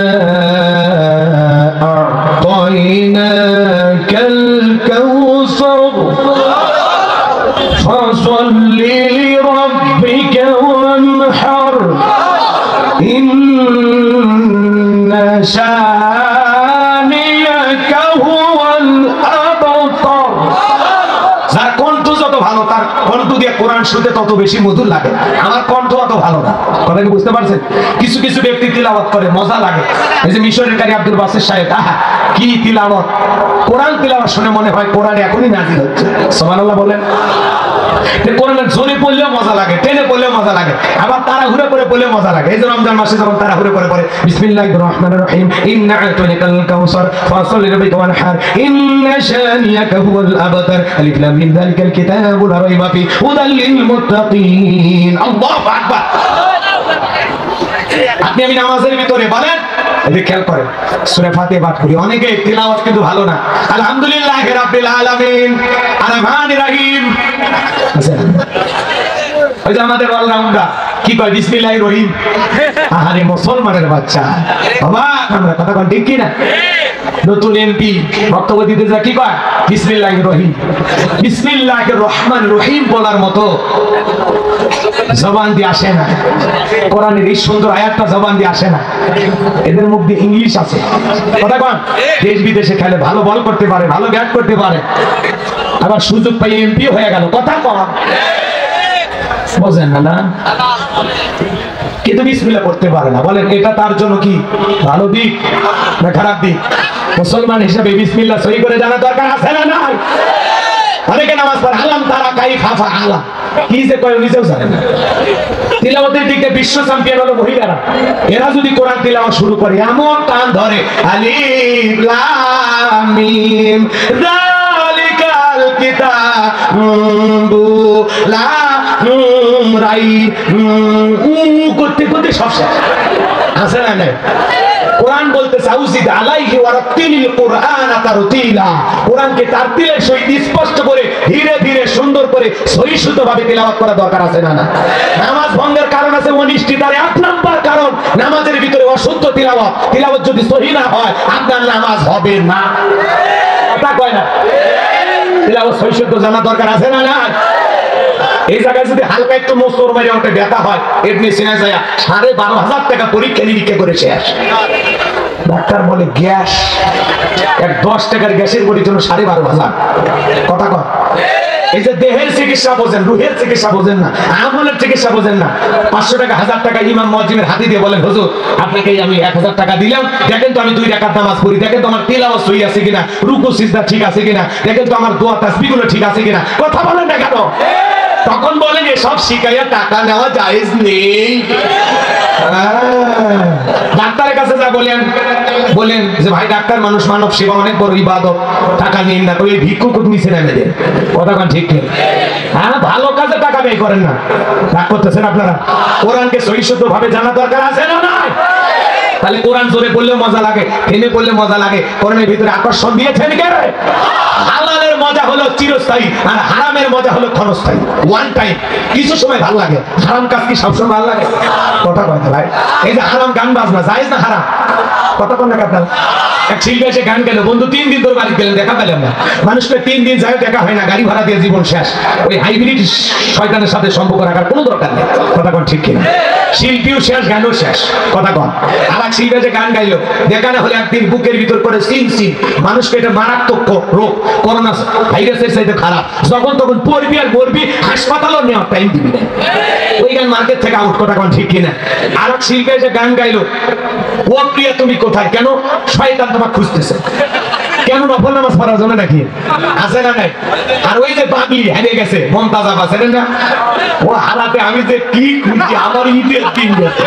আ'তাইনাকাল কাউসার ফাসাল্লি লিরাব্বিকা ওয়ানহার ইন্না শানিয়াকা হুয়াল আবতার। যার কণ্ঠ যত ভালো, তার কণ্ঠ দিয়ে কোরআন শুনতে তত বেশি মধুর লাগে। আমার কণ্ঠ অত ভালো না, কথা কি বুঝতে পারছেন? কিছু কিছু ব্যক্তি তিলাওয়াত করে মজা লাগে। এই যে মিশরের কারি আব্দুল বাসির সাহেব, আহা কি তিলাওয়াত! কোরআন তিলাওয়াত শুনে মনে হয় কোরআন এখনই নাজিল হচ্ছে। সুবহানাল্লাহ বলেন। কোরআনের জোরে পড়লেও মজা লাগে, টেনে পড়লেও মজা লাগে, আবার তাড়াহুড়ো করে পড়লেও মজা লাগে। এই যে রমজান মাসে যখন তাড়াহুড়ো করে পড়ে বিসমিল্লাহির রহমানির রহিম, ইন্না আ'তাইনাকাল কাউসার ফাসাল্লি লিরাব্বিকা ওয়ানহার ইন্না শানিয়াকা হুয়াল আবতার আলিফ লাম মিম যালিকাল কিতাবু লা রাইবা ফি হুদাল লিল মুত্তাকিন। আল্লাহু আকবার। আপনি আমি নামাজের ভিতরে বলেন, এদিকে খেয়াল করেন, সূরা ফাতিহা পাঠ করি, অনেকে তিলাওয়াত কিন্তু ভালো না। আলহামদুলিল্লাহি রাব্বিল আলামিন আর রহমানির রহিম। ওই যে আমাদের অলরাউন্ডার কি কয় বিসমিল্লাহির রহিম। আরে মুসলমানের বাচ্চা বাবা, আমরা কথা বল ঠিক কি না? নতুন এমপি বক্তব্য দিতে যা কি কয় বিসমিল্লাহির রহিম। বিসমিল্লাহির রহমানির রহিম বলার মতো জবান দিয়ে আসে না। কোরআনের এই সুন্দর আয়াতটা জবান দিয়ে আসে না। এদের মুখ দিয়ে ইংলিশ আছে। কথা কন, দেশ বিদেশে খেলে, ভালো বল করতে পারে, ভালো ব্যাট করতে পারে, আবার সুযোগ পাই এমপি হয়ে গেল। কথা কন, বোঝেন না? কিন্তু বিসমিল্লাহ করতে পারে না। বলেন এটা তার জন্য কি ভালো দিক না খারাপ দিক? মুসলমান হিসেবে বিসমিল্লাহ সহি করে জানা দরকার আছে না নাই? অনেকে নামাজ পড়ে আলাম তারা কাইফা ফাআলা, কি যে কয় নিজেও জানে না। তিলাওয়াতের দিকে বিশ্ব চ্যাম্পিয়ন হলো মহিলারা। এরা যদি কোরআন তিলাওয়াত শুরু করে এমন টান ধরে, আলিফ লাম মিম যালিকাল কিতাবু লা রাই করতে করতে সব শেষ। আছে না নাই? কোরআন বলতেছে আউযিদ আলাইহি ওয়া রাত্তিলিল কুরআনা তারতিলা, কোরআনকে তারতিলের সহিত স্পষ্ট করে ধীরে ধীরে সুন্দর করে সহিষ্ণুভাবে তেলাওয়াত করা দরকার আছে না? নামাজ ভঙ্গের কারণ আছে অনিষ্ঠিতার 1 নাম্বার কারণ নামাজের ভিতরে অশুদ্ধ তিলাওয়াত। তিলাওয়াত যদি সহিহ না হয় আপনার নামাজ হবে না। কথা কয় না? তিলাওয়াত সহিষ্ণু জানা দরকার আছে না? না, এই জায়গায় যদি হালকা একটু মোচড় মেরে ওঠে ব্যথা হয়, এমনি সিনা যায় 12,500 টাকা পরীক্ষা নিরীক্ষা করে শেষ। ডাক্তার বলে গ্যাস, এক 10 টাকার গ্যাসের বড়ির জন্য 12,500। কথা কয়? এই যে দেহের চিকিৎসা বোঝেন, রুহের চিকিৎসা বোঝেন না, আমলের চিকিৎসা বোঝেন না। 500 টাকা 1000 টাকা ইমাম মুয়াজ্জিনের হাতে দিয়ে বলেন হুজুর আপনাকে আমি 1000 টাকা দিলাম, দেখেন তো আমি 2 রাকাত নামাজ পড়ি, দেখেন তো আমার তিলাওয়াত সহি আছে কিনা, রুকু সিজদা ঠিক আছে কিনা, দেখেন তো আমার দোয়া তাসবিহগুলো ঠিক আছে কিনা। কথা বলেন না কেন? তখন বলেন এসব শিখাইয়া টাকা নেওয়া জায়েজ নেই। ডাক্তারের কাছে যা বলেন যে ভাই ডাক্তার মানুষ, মানব সেবা অনেক বড় ইবাদত, টাকা নিন না, ওই ভিক্ষুক নিছেন আমাদের। কথা কোন ঠিক নেই? হ্যাঁ, ভালো কাজে টাকা ব্যয় করেন না, রাগ করতেছেন আপনারা। কোরআনকে সহিষ্ণু ভাবে জানা দরকার আছে না? নাই? তাহলে কোরআন জোরে পড়লেও মজা লাগে, থেমে পড়লে মজা লাগে। কোরআনের ভিতরে আকর্ষণ দিয়েছেন কে? হালালের মজা হলো চিরস্থায়ী, আর হারামের মজা হলো ক্ষণস্থায়ী, ওয়ান টাইম। কিছু সময় ভালো লাগে, হারাম কাজ কি সবসময় ভালো লাগে? কথা কয় ভাই, এই যে হারাম গান বাজনা জায়েজ না হারাম? কথা কোন না আপনার? এক শিল্পী এসে গান গেল, বন্ধু 3 দিন তোর বাড়ি গেলেন, দেখা পেলেন না। মানুষকে 3 দিন যায় দেখা হয় না, গাড়ি ভাড়া দিয়ে জীবন শেষ। ওই হাইব্রিড শয়তানের সাথে সম্পর্ক রাখার কোনো দরকার নেই। কথা কোন ঠিক কিনা? শিল্পীও শেষ, গানও শেষ। কথা কন। আর এক শিল্পী এসে গান গাইলো, দেখা না হলে একদিন বুকের ভিতর করে সিন মানুষকে, এটা মারাত্মক রোগ, করোনা ভাইরাসের চাইতে খারাপ, যখন তখন পড়বি আর মরবি, হাসপাতালও নেওয়ার টাইম দিবি না। ওই গান মার্কেট থেকে আউট। কথা কোন ঠিক কিনা? আর এক শিল্পী এসে গান গাইলো, ও প্রিয়া তুমি কোথায়, কেন শয়তান তোমাকে খুঁজতেছে। কেন? নফল নামাজ পড়ার জন্য নাকি? আছে না নাই? আর ওই যে পাগলি হেরে গেছে মমতাজা আছে না, ও হারাতে আমি যে কি খুঁজি, আমার ঈদের দিন গেছে।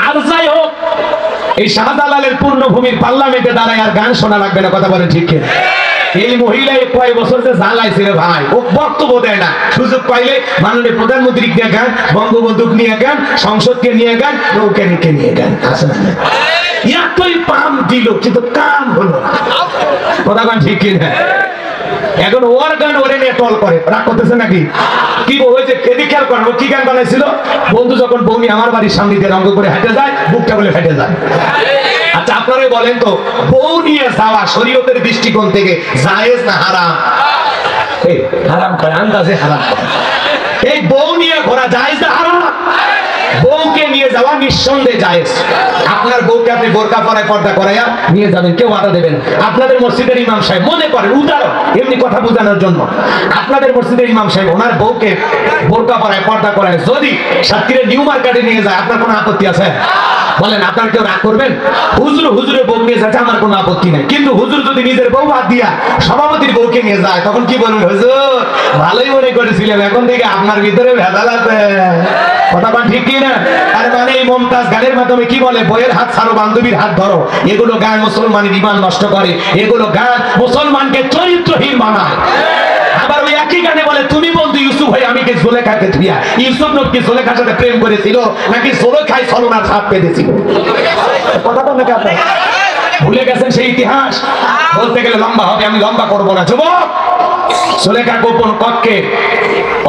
আর যাই হোক, এই শাহজালালের পূর্ণভূমির পার্লামেন্টে দাঁড়ায় আর গান শোনা লাগবে না। কথা বলেন ঠিক কিনা? এই মহিলা কয় বছর যে জ্বালাইছে রে ভাই, ও বক্তব্য দেয় না। সুযোগ পাইলে মাননীয় প্রধানমন্ত্রী নিয়ে গান, বঙ্গবন্ধু নিয়ে গান, সংসদকে নিয়ে গান, নৌকারিকে নিয়ে গান। আছে না? এতই পাম দিল কিন্তু কাম হলো না। কথা কোন ঠিক কিনা? এখন ওর গান ওরে নিয়ে টল করে, রাগ করতেছে নাকি? কি হয়েছে কেদি খেয়াল করেন, ও কি গান বানাইছিল? বন্ধু যখন বৌনি আমার বাড়ির সামনে দিয়ে রঙ করে হেঁটে যায়, বুকটা বলে ফেটে যায়। আচ্ছা আপনারাই বলেন তো, বউ নিয়ে যাওয়া শরীয়তের দৃষ্টিকোণ থেকে জায়েজ না হারাম? হারাম করে, আন্দাজে হারাম করে। এই বউ নিয়ে ঘোরা জায়েজ না হারাম? বউকে নিয়ে যাওয়া নিঃসন্দেহে জায়েজ। আপনার বউকে আপনি বোরকা পরায় পর্দা করাইয়া নিয়ে যাবেন, কেউ বাধা দেবেন। আপনাদের মসজিদের ইমাম সাহেব মনে করেন, উদাহরণ এমনি কথা বোঝানোর জন্য, আপনাদের মসজিদের ইমাম সাহেব ওনার বউকে বোরকা পরায় পর্দা করায় যদি সাতক্ষীরা নিউ মার্কেটে নিয়ে যায়, আপনার কোনো আপত্তি আছে? বলেন, আপনার কেউ রাগ করবেন? হুজুরের বউ নিয়ে যাচ্ছে, আমার কোনো আপত্তি নেই। কিন্তু হুজুর যদি নিজের বউ বাদ দিয়া সভাপতির বউকে নিয়ে যায়, তখন কি বলবেন? হুজুর ভালোই মনে করেছিলেন, এখন থেকে আপনার ভিতরে ভেজাল আছে। কথা বল ঠিক কি না? তার মানে এই মমতাজ গানের মাধ্যমে কি বলে? বইয়ের হাত ছাড়ো, বান্ধবীর হাত ধরো। এগুলো গান মুসলমানের ঈমান নষ্ট করে, এগুলো গান মুসলমানকে চরিত্রহীন বানায়। আবার ওই একই গানে বলে, তুমি বলতো ইউসুফ ভাই আমি কি জুলেখাকে ধুইয়া, ইউসুফ নবী জুলেখার সাথে প্রেম করেছিল নাকি জুলেখায় ছলনার ছাপ পেতেছিল? কথা বল নাকি আপনারা ভুলে গেছেন সেই ইতিহাস? বলতে গেলে লম্বা হবে, আমি লম্বা করবো না। যুবক, জুলেখা গোপন কক্ষে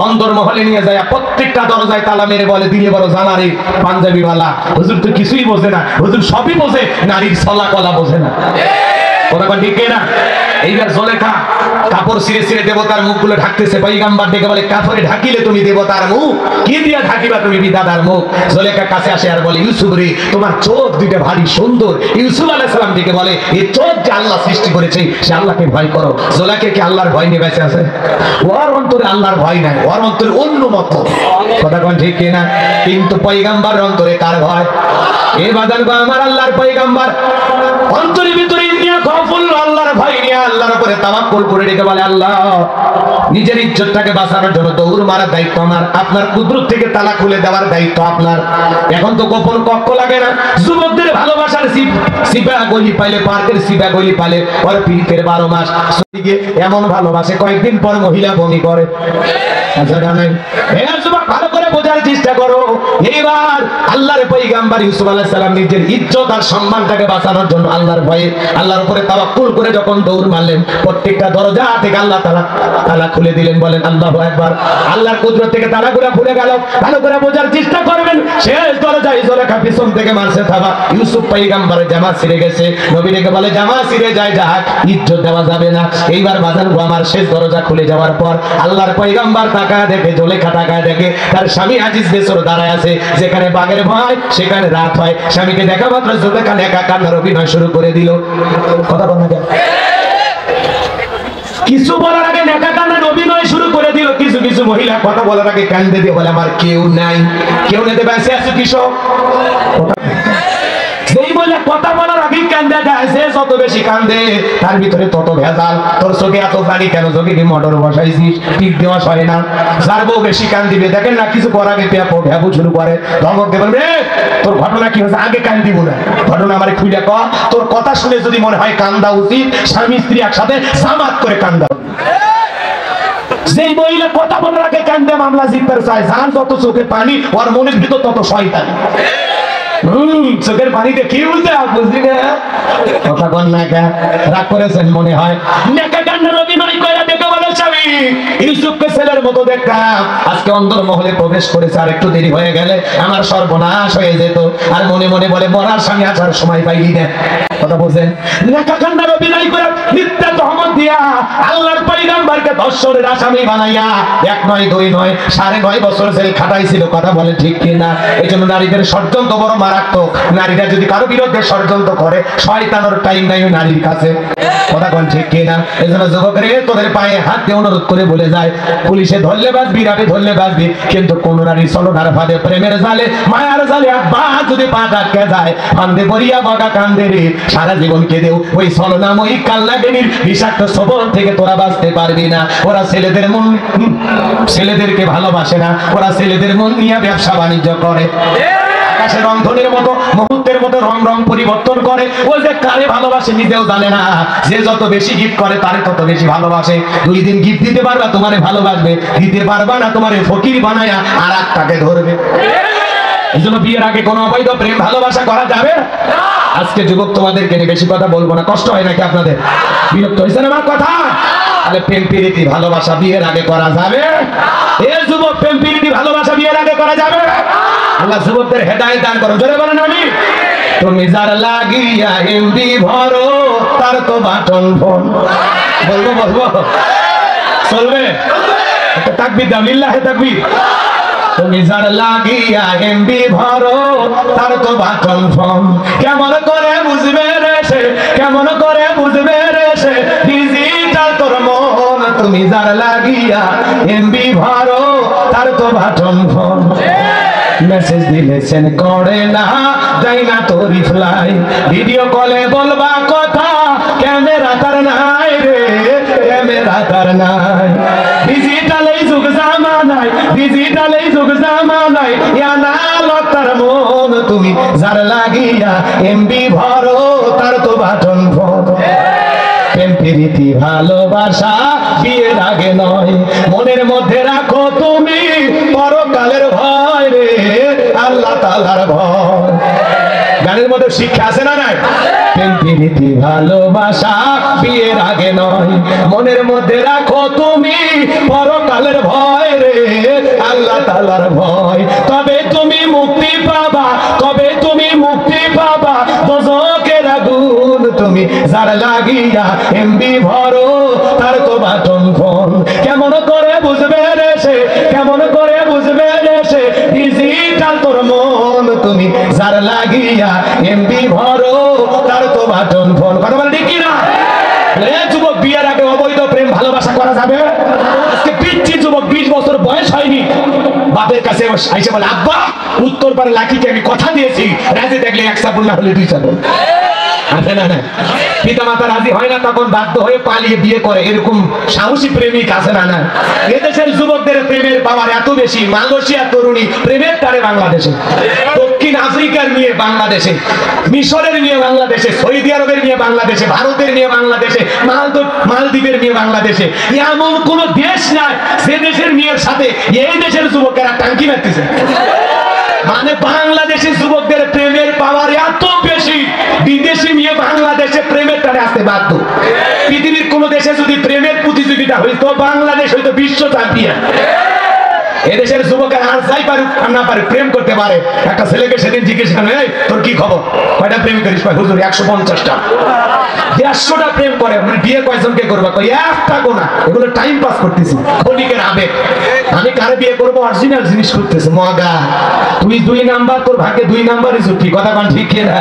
অন্তর্মহলে নিয়ে যায়, প্রত্যেকটা দরজায় তালা মেরে বলে, দিলে বড় জানারি পাঞ্জাবি वाला। হুজুর তো কিছুই বোঝে না, হুজুর সবই বোঝে, নারীর ছলা কলা বোঝে না। কথা বল ঠিক না? এইবার জুলেখা কাপড় ছিঁড়ে ছিঁড়ে দেবতার মুখগুলো ঢাকতেছে। পয়গম্বর ডেকে বলে, কাপড়ে ঢাকিলে তুমি দেবতার মুখ, কি দিয়া ঢাকিবা তুমি বিধাতার মুখ? জুলেখা কাছে আসে আর বলে, ইউসুফ রে তোমার চোখ দুইটা ভারী সুন্দর। ইউসুফ আলাইহিস সালাম ডেকে বলে, এই চোখ যে আল্লাহ সৃষ্টি করেছে, সে আল্লাহকে ভয় করো। জুলেখা কি আল্লাহর ভয় নিয়ে বেঁচে আছে? ওর অন্তরে আল্লাহর ভয় নাই, ওর অন্তরে অন্য মত। কথা কোন ঠিক কিনা? কিন্তু পয়গম্বরের অন্তরে কার ভয়? এ বাদান গো আমার আল্লাহর পয়গম্বর অন্তরের ভিতরে ইন্নিয়া খাফুল আল্লাহ আল্লাহর ভয় নিয়ে আল্লাহর উপরে তাওয়াক্কুল করে রেখে বলে আল্লাহ নিজের ইজ্জতটাকে বাঁচানোর জন্য দৌড় মারার দায়িত্ব আমার, আপনার কুদরত থেকে তালা খুলে দেওয়ার দায়িত্ব আপনার। এখন তো গোপন কক্ষ লাগে না, যুবকদের ভালোবাসার সিপা গলি পাইলে, পার্কের সিপা গলি পাইলে ওর পিঠের 12 মাস এমন ভালোবাসে কয়েকদিন পর মহিলা বমি করে। ভালো করে বোঝার চেষ্টা করো। এইবার আল্লাহর পয়গম্বর ইউসুফ আলাইহিস সালাম নিজের ইজ্জত আর সম্মানটাকে বাঁচানোর জন্য আল্লাহর ভয়ে আল্লাহর উপরে তাওয়াক্কুল করে যখন দৌড় মারলেন, প্রত্যেকটা দরজা থেকে আল্লাহ তাআলা খুলে দিলেন। বলেন আল্লাহু আকবার। আল্লাহর কুদরত থেকে তালাগুলো খুলে গেল। ভালো করে বোঝার চেষ্টা করবেন। শেষ দরজায় জোলেখা পিছন থেকে মারছে থাবা। ইউসুফ পয়গম্বরের জামা ছিঁড়ে গেছে। নবী ডেকে বলে জামা ছিঁড়ে যায় যাক, ইজ্জত দেওয়া যাবে না। এইবার বাজান গো আমার শেষ দরজা খুলে যাওয়ার পর আল্লাহর পয়গম্বর তাকায় দেখে, জোলেখা তাকায় দেখে তার স্বামী আজিজ বেসর দাঁড়ায় আছে। যেখানে বাঘের ভয় সেখানে রাত হয়। স্বামীকে দেখা মাত্র জোলেখা একা কান্নার অভিনয় শুরু করে দিল। কথা বল না কেন? কিছু বলার আগে নেকা কান্নার অভিনয় শুরু করে দিল। কিছু কিছু মহিলা কথা বলার আগে কান্দে দিয়ে বলে আমার কেউ নাই, কেউ নেতে বেঁচে আছে কিসব। যেই বলে কথা বলার আগে কান্দে দেয়, সে যত বেশি কান্দে তার ভিতরে তত ভেজাল। তোর চোখে এত পানি কেন? চোখে কি মোটর বসাইছিস? টিপ দেওয়া হয় না। যার বউ বেশি কান দিবে দেখেন না, কিছু করার আগে ভ্যাবু শুরু করে, ধমক দেবেন রে তোর ঘটনা কি হয়েছে আগে কান দিব না, ঘটনা আমার খুলে ক। তোর কথা শুনে যদি মনে হয় কান্দা উচিত, স্বামী স্ত্রী একসাথে সামাত করে কান্দা। যেই মহিলা কথা বলার আগে কান্দে মামলা জিততে চায়, যার যত চোখে পানি ওর মনের ভিতর তত শয়তান। চোখের পানিতে কি বলতে বুঝলি না? কথা বল না কে রাগ করেছেন মনে হয়। নেকা কান্নার অভিনয় করে দেখে বলে স্বামী ইউসুফকে ছেলের মতো দেখতাম, আজকে অন্দর মহলে প্রবেশ করেছে, আর একটু দেরি হয়ে গেলে আমার সর্বনাশ হয়ে যেত। আর মনে মনে বলে মরার স্বামী আসার সময় পাইলি না। কথা বলছেন নেকা কান্নার অভিনয় করে মিথ্যা তহমত দিয়া আল্লাহর পয়গম্বরকে ধর্ষণের আসামি বানাইয়া 1 নয় 2 নয় 9.5 বছর জেল খাটাইছিল। কথা বলে ঠিক কিনা? এই জন্য নারীদের ষড়যন্ত্র বড় মারাত্মক। নারীরা যদি কারো বিরুদ্ধে ষড়যন্ত্র করে, শয়তানের টাইম নাই ওই নারীর কাছে। কথা বল ঠিক কিনা? এই জন্য যুবকরে তোদের পায়ে হাত দিয়ে অনুরোধ করে বলে যায়, পুলিশে ধরলে বাঁচবি, রাতে ধরলে বাঁচবি, কিন্তু কোন নারী ছলনার ফাঁদে, প্রেমের জালে, মায়ার জালে একবার যদি পা আটকে যায়, ফান্দে পড়িয়া বগা কান্দে রে, সারা জীবন কেঁদেও ওই ছলনাময়ী কালনাগিনীর বিষাক্ত সবল থেকে তোরা বাঁচতে পারবি না। ওরা ছেলেদেরকে ভালোবাসে না, ওরা ছেলেদের মন নিয়ে ব্যবসা বাণিজ্য করে। আকাশের রংধনের মতো মুহূর্তের মতো রং রং পরিবর্তন করে। ও যে কারে ভালোবাসে নিজেও জানে না। যে যত বেশি গিফট করে তারে তত বেশি ভালোবাসে। 2 দিন গিফট দিতে পারবা তোমারে ভালোবাসবে, দিতে পারবা না তোমারে ফকির বানায়া আর একটাকে ধরবে। এই জন্য বিয়ের আগে কোনো অবৈধ প্রেম ভালোবাসা করা যাবে না। আজকে যুবক তোমাদেরকে নিয়ে বেশি কথা বলবো না, কষ্ট হয় নাকি আপনাদের? বিরক্ত হয়েছেন আমার কথা? তাহলে প্রেম প্রীতি ভালোবাসা বিয়ের আগে করা যাবে? এ যুবক প্রেম প্রীতি ভালোবাসা বিয়ের আগে করা যাবে? আল্লাহ যুবকদের হেদায়েত দান করুন। জোরে বলেন আমিন। তুমি যার লাগিয়া এমবি ভরো তার তো বাটন ফোন। বলবো চলবে? একটা তাকবীর দাও, লিল্লাহে তাকবীর। তুমি যার লাগিয়া এমবি ভরো তার তো বাটন ফোন। কেমন করে বুঝবে রে সে, কেমন করে বুঝবে রে সে ডিজিটাল তোর মন। তুমি যার লাগিয়া এমবি ভরো তার তো বাটন ফোন। মেসেজ দিলে সেন্ড করে না, যাই না তো রিপ্লাই। ভিডিও কলে বলবা কথা, ক্যামেরা তার নাই রে, ক্যামেরা তার নাই। ডিজিটাল এই যুগ জামানায়, ডিজিটাল এই যুগ জামানায় আনালক তার মন। তুমি যার লাগিয়া এমবি ভরো তার তো বাটন ফোন। প্রেম প্রীতি ভালোবাসা বিয়ের আগে নয়, মনের মধ্যে রাখো তুমি পরকালের ভয় রে, আল্লাহ তাআলার ভয়। গানের মধ্যে শিক্ষা আছে না নাই? প্রেম প্রীতি ভালোবাসা বিয়ের আগে নয়, মনের মধ্যে রাখো তুমি পরকালের ভয় রে, আল্লাহ তাআলার ভয়। তবে তুমি মুক্তি পাবা, তবে তুমি মুক্তি পাবা দোজখের আগুন। তুমি যার লাগিয়া এমবি ভরো তার তো বাটন ফোন। কেমন করে বুঝবে রে সে, কেমন করে বুঝবে রে সে ডিজিটাল তোর মন। তুমি যার লাগিয়া এমবি ভরো তার তো বাটন ফোন। কথা বলে ঠিক কিনা? যুবক বিয়ের আগে অবৈধ প্রেম ভালোবাসা করা যাবে? আজকে পিচ্ছি যুবক 20 বছর বয়স হয়নি, বাপের কাছে এসে বলে আব্বা উত্তর পারে লাঠিকে আমি কথা দিয়েছি, রাজে দেখলে 1 চাপুল না হলে 2 চাপুল। আছে না? পিতা মাতা রাজি হয় না, তখন বাধ্য হয়ে পালিয়ে বিয়ে করে, এরকম সাহসী প্রেমিক আছে না? এদেশের যুবকদের প্রেমের পাওয়ার এত বেশি, মালয়েশিয়ার তরুণী প্রেমের তারে বাংলাদেশে, দক্ষিণ আফ্রিকার মেয়ে বাংলাদেশে, মিশরের মেয়ে বাংলাদেশে, সৌদি আরবের মেয়ে বাংলাদেশে, ভারতের মেয়ে বাংলাদেশে, মালদ্বীপের মেয়ে বাংলাদেশে। এমন কোন দেশ নাই সে দেশের মেয়ের সাথে এই দেশের যুবকেরা টাঙ্কি মারতেছে। মানে বাংলাদেশের যুবকদের প্রেমের পাওয়ার এত বেশি, বিদেশি মেয়ে বাংলাদেশে প্রেমের টানে আসতে বাধ্য। পৃথিবীর কোন দেশে যদি প্রেমের প্রতিযোগিতা হইতো, বাংলাদেশ হইতো বিশ্ব চ্যাম্পিয়ন। এদেশের যুবকের আর যাই পারুক আর না পারুক প্রেম করতে পারে। একটা ছেলেকে সেদিন জিজ্ঞেস করেন, এই তোর কি খবর, কয়টা প্রেম করিস? হুজুর 150টা। 150টা প্রেম করে। বিয়ে কয়জনকে করবো? একটা গোনা, এগুলো টাইম পাস করতেছি, ক্ষণিকের আবেগ। আমি কারে বিয়ে করবো? অরিজিনাল জিনিস করতেছে মগা। তুই 2 নাম্বার, তোর ভাগ্যে 2 নাম্বারই জুটি। কথা কান ঠিক কিনা?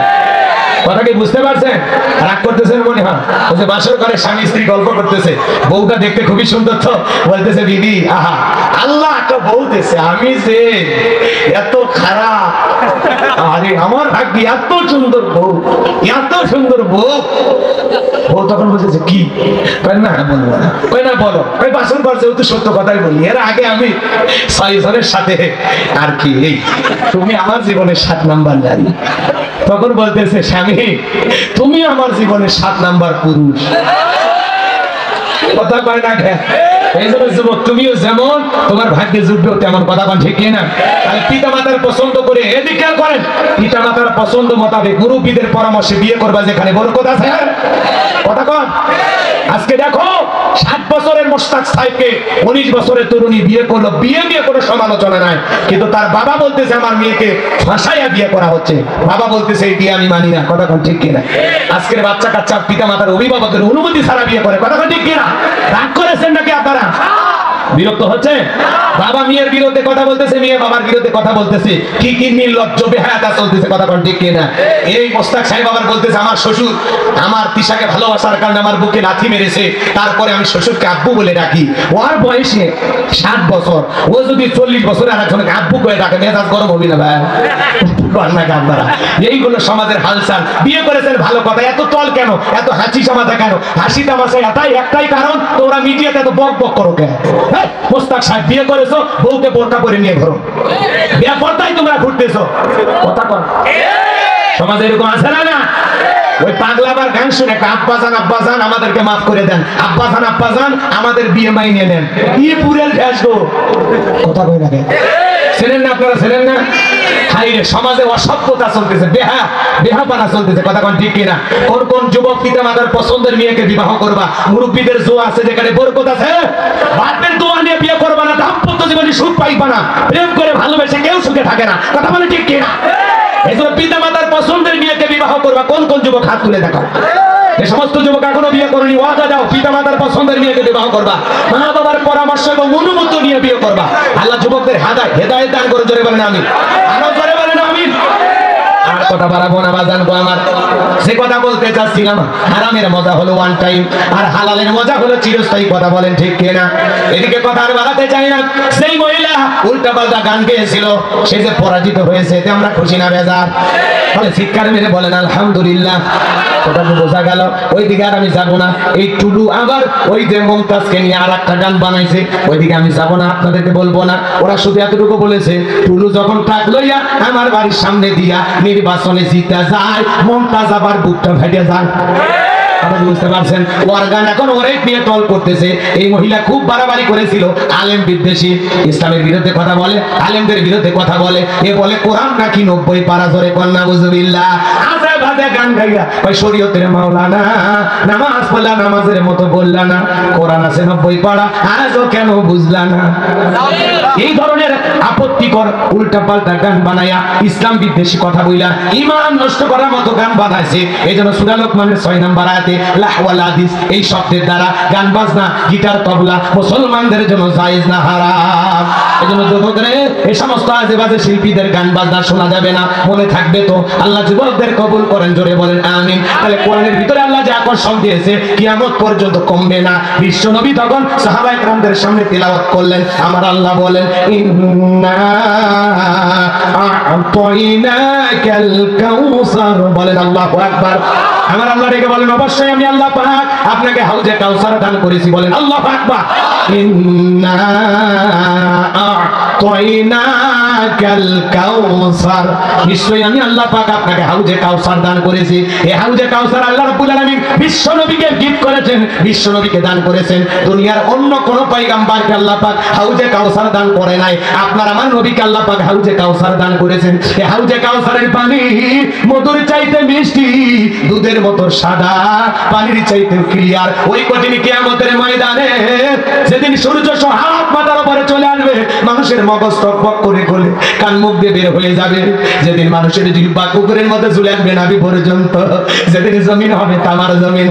কথা কি বুঝতে পারছেন? রাগ করতেছেন মনে হয়? ওই যে বাসর ঘরে স্বামী স্ত্রী গল্প করতেছে, বউটা দেখতে খুবই সুন্দর, তো বলতেছে দিদি আহা আল্লাহ একটা বউ দিয়েছে, আমি যে এত খারাপ, আরে আমার ভাগ্যে এত সুন্দর বউ, এত সুন্দর বউ। বউ তখন বুঝেছে কি? না বলবো না। না বলো। বাসর ঘর যেহেতু সত্য কথাই বলি, এর আগে আমি 6 জনের সাথে আর কি, এই তুমি আমার জীবনের 7 নাম্বার নারী। তখন বলতেছে স্বামী তুমি আমার জীবনের 7 নাম্বার পুরুষ। কথা কয় না? এই জন্য যুবক তুমিও যেমন তোমার ভাগ্যে জুটবেও তেমন। কথা কন ঠিক না? তাহলে পিতা মাতার পছন্দ করে এদিকে করেন, পিতা মাতার পছন্দ মোতাবেক মুরব্বীদের পরামর্শে বিয়ে করবা, যেখানে বরকত আছে। কথা কন। আজকে দেখো 60 বছরের মোশতাক সাহেবকে 19 বছরের তরুণী বিয়ে করলো, বিয়ে নিয়ে কোনো সমালোচনা নাই, কিন্তু তার বাবা বলতেছে আমার মেয়েকে ফাঁসাইয়া বিয়ে করা হচ্ছে। বাবা বলতেছে এই বিয়ে আমি মানি না। কথা কোন ঠিক কিনা? আজকের বাচ্চা কাচ্চা পিতা মাতার অভিভাবকের অনুমতি ছাড়া বিয়ে করে। কথা কোন ঠিক কিনা? রাগ করেছেন নাকি আপনারা? বিরক্ত হচ্ছে? বাবা মেয়ের বিরুদ্ধে কথা বলতেছে, মেয়ে বাবার বিরুদ্ধে কথা বলতেছে, কি কি নির্লজ্জ বেহায়াতা চলতেছে। কথা কোন ঠিক কিনা? এই মোশতাক সাহেব আবার বলতেছে আমার শ্বশুর আমার তিশাকে ভালোবাসার কারণে আমার বুকে লাথি মেরেছে, তারপরে আমি শ্বশুরকে আব্বু বলে ডাকি। ওর বয়সে 60 বছর, ও যদি 40 বছরে আর একজনকে আব্বু করে ডাকে, মেজাজ গরম হবি না ভাই? আপনারা এইগুলো সমাজের হালচাল। বিয়ে করেছেন ভালো কথা, এত তল কেন, এত হাসি তামাশা কেন? হাসি তামাশা একটাই কারণ, তোমরা মিডিয়াতে এত বক বক করো কেন? মোশতাক সাহেব বিয়ে করেছো, বউকে বোরকা করে নিয়ে ঘোরো, বিয়ে পর্দায় তোমরা ঘুরতেছো। কথা কর। সমাজে এরকম আছে না? ওই পাগলাবার গান শুনে আব্বাজান আব্বাজান আমাদেরকে মাফ করে দেন, আব্বাজান আব্বাজান আমাদের বিয়ে মাইনে নেন। কি পুরেল ফ্যাস গো। কথা কই না কেন? ছিলেন না আপনারা? ছিলেন না? হাইরে সমাজে অসভ্যতা চলতেছে, বেহাপানা চলতেছে। কথা কোন ঠিক কিনা? কোন কোন যুবক পিতা মাতার পছন্দের মেয়েকে বিবাহ করবা? মুরব্বীদের জোয়া আছে, যেখানে বরকত আছে। বাপের দোয়া নিয়ে বিয়ে করবা না, দাম্পত্য জীবনে সুখ পাইবা না, প্রেম করে ভালোবেসে কেউ সুখে থাকে না। কথা বলে ঠিক কিনা? এই জন্য পিতা মাতার পছন্দের মেয়েকে বিবাহ করবা। কোন কোন যুবক হাত তুলে দেখাও। এই সমস্ত যুবক এখনো বিয়ে করেনি, ওয়াদা দাও পিতা মাতার পছন্দের মেয়েকে বিবাহ করবা, মা বাবার পরামর্শ এবং অনুমতি নিয়ে বিয়ে করবা। আল্লাহ যুবকদের হেদায়েত দান করে। জোরে বলেন আমিন। আরো জোরে বলেন আমিন। আর কথা বাড়াবো না বাজান গো আমার। যে কথা বলতে চাচ্ছিলাম, হারামের মজা হলো ওয়ান টাইম, আর হালালের মজা হলো চিরস্থায়ী। কথা বলেন ঠিক কিনা? এদিকে কথা আর বাড়াতে চাই না। সেই মহিলা উল্টা পাল্টা গান গেয়েছিল, সে যে পরাজিত হয়েছে এতে আমরা খুশি না বেজার? তাহলে চিৎকার মেরে বলেন আলহামদুলিল্লাহ। কথা তো বোঝা গেল। ওইদিকে আর আমি যাবো না। এই টুলু আবার ওই যে মমতাজকে নিয়ে আর একটা গান বানাইছে, ওইদিকে আমি যাবো না, আপনাদেরকে বলবো না। ওরা শুধু এতটুকু বলেছে, টুলু যখন ট্রাক লইয়া আমার বাড়ির সামনে দিয়া নির্বাচনে জিতে যায়, মমতাজ আবার বুকটা ফেটে যায়। বুঝতে পারছেন? ওর গান এখন ওরাই নিয়ে টল করতেছে। এই মহিলা খুব বাড়াবাড়ি করেছিল, আলেম বিদ্বেষী, ইসলামের বিরুদ্ধে কথা বলে, আলেমদের বিরুদ্ধে কথা বলে। এ বলে কোরআন নাকি 90 পারা ধরে কন্যা বুঝবিল্লাহ আজে বাজে গান গাইয়া ওই শরীয়তের মাওলানা, নামাজ পড়লা নামাজের মতো বললা না, কোরআন আছে 90 পারা, আজও কেন বুঝলা না? এই ধরনের আপত্তিকর উল্টা পাল্টা গান বানায়া ইসলাম বিদ্বেষী কথা বইলা ঈমান নষ্ট করার মতো গান বানাইছে। এইজন্য সূরা লোকমানের 6 নম্বর আয়াতে লাহওয়াল হাদিস এই শব্দের দ্বারা গান বাজনা, গিটার, তবলা মুসলমানদের জন্য জায়েজ না, হারাম। এইজন্য যুবকরা এই সমস্ত আজে বাজে শিল্পীদের গান বাজনা শোনা যাবে না। মনে থাকবে তো? আল্লাহ যুবকদের কবুল করেন, জোরে বলেন আমিন। তাহলে কোরআনের ভিতরে আল্লাহ যে আকর্ষণ দিয়েছে কিয়ামত পর্যন্ত কমবে না। বিশ্ব নবী তখন সাহাবায়ে কেরামদের সামনে তিলাওয়াত করলেন, আমার আল্লাহ বলেন ইন্না আ'তাইনাকাল কাউসার, বলেন আল্লাহু আকবার। আমার আল্লাহ রেখে বলেন অবশ্যই আমি আল্লাহ পাক আপনাকে হাউজে কাউসার দান করেছি, বলেন আল্লাহু আকবার। ইন্না আ'তাইনাকাল কাউসার, নিশ্চয়ই আমি আল্লাহ পাক আপনাকে হাউজে কাউসার দান করেছি। এই হাউজে কাউসার আল্লাহ রাব্বুল আলামিন বিশ্ব নবীকে গিফট করেছেন, বিশ্ব নবীকে দান করেছেন। দুনিয়ার অন্য কোন পয়গম্বরকে আল্লাহ পাক হাউজে কাউসার দান করে নাই, আপনার আমার নবীকে আল্লাহ পাক হাউজে কাউসার দান করেছেন। এই হাউজে কাউসারের পানি মধুর চাইতে মিষ্টি, দুধের মতো সাদা, পানির চাইতে ক্লিয়ার। ওই কঠিন কিয়ামতের ময়দানে যেদিন সূর্য হাত মাথার উপরে চলে আসবে, মানুষের মগজ টকবক করে গলে কান মুখ দিয়ে বের হয়ে যাবে, যেদিন মানুষের জিহ্বা কুকুরের মধ্যে ঝুলে আসবে নাভি পর্যন্ত, যেদিন জমিন হবে তামার জমিন।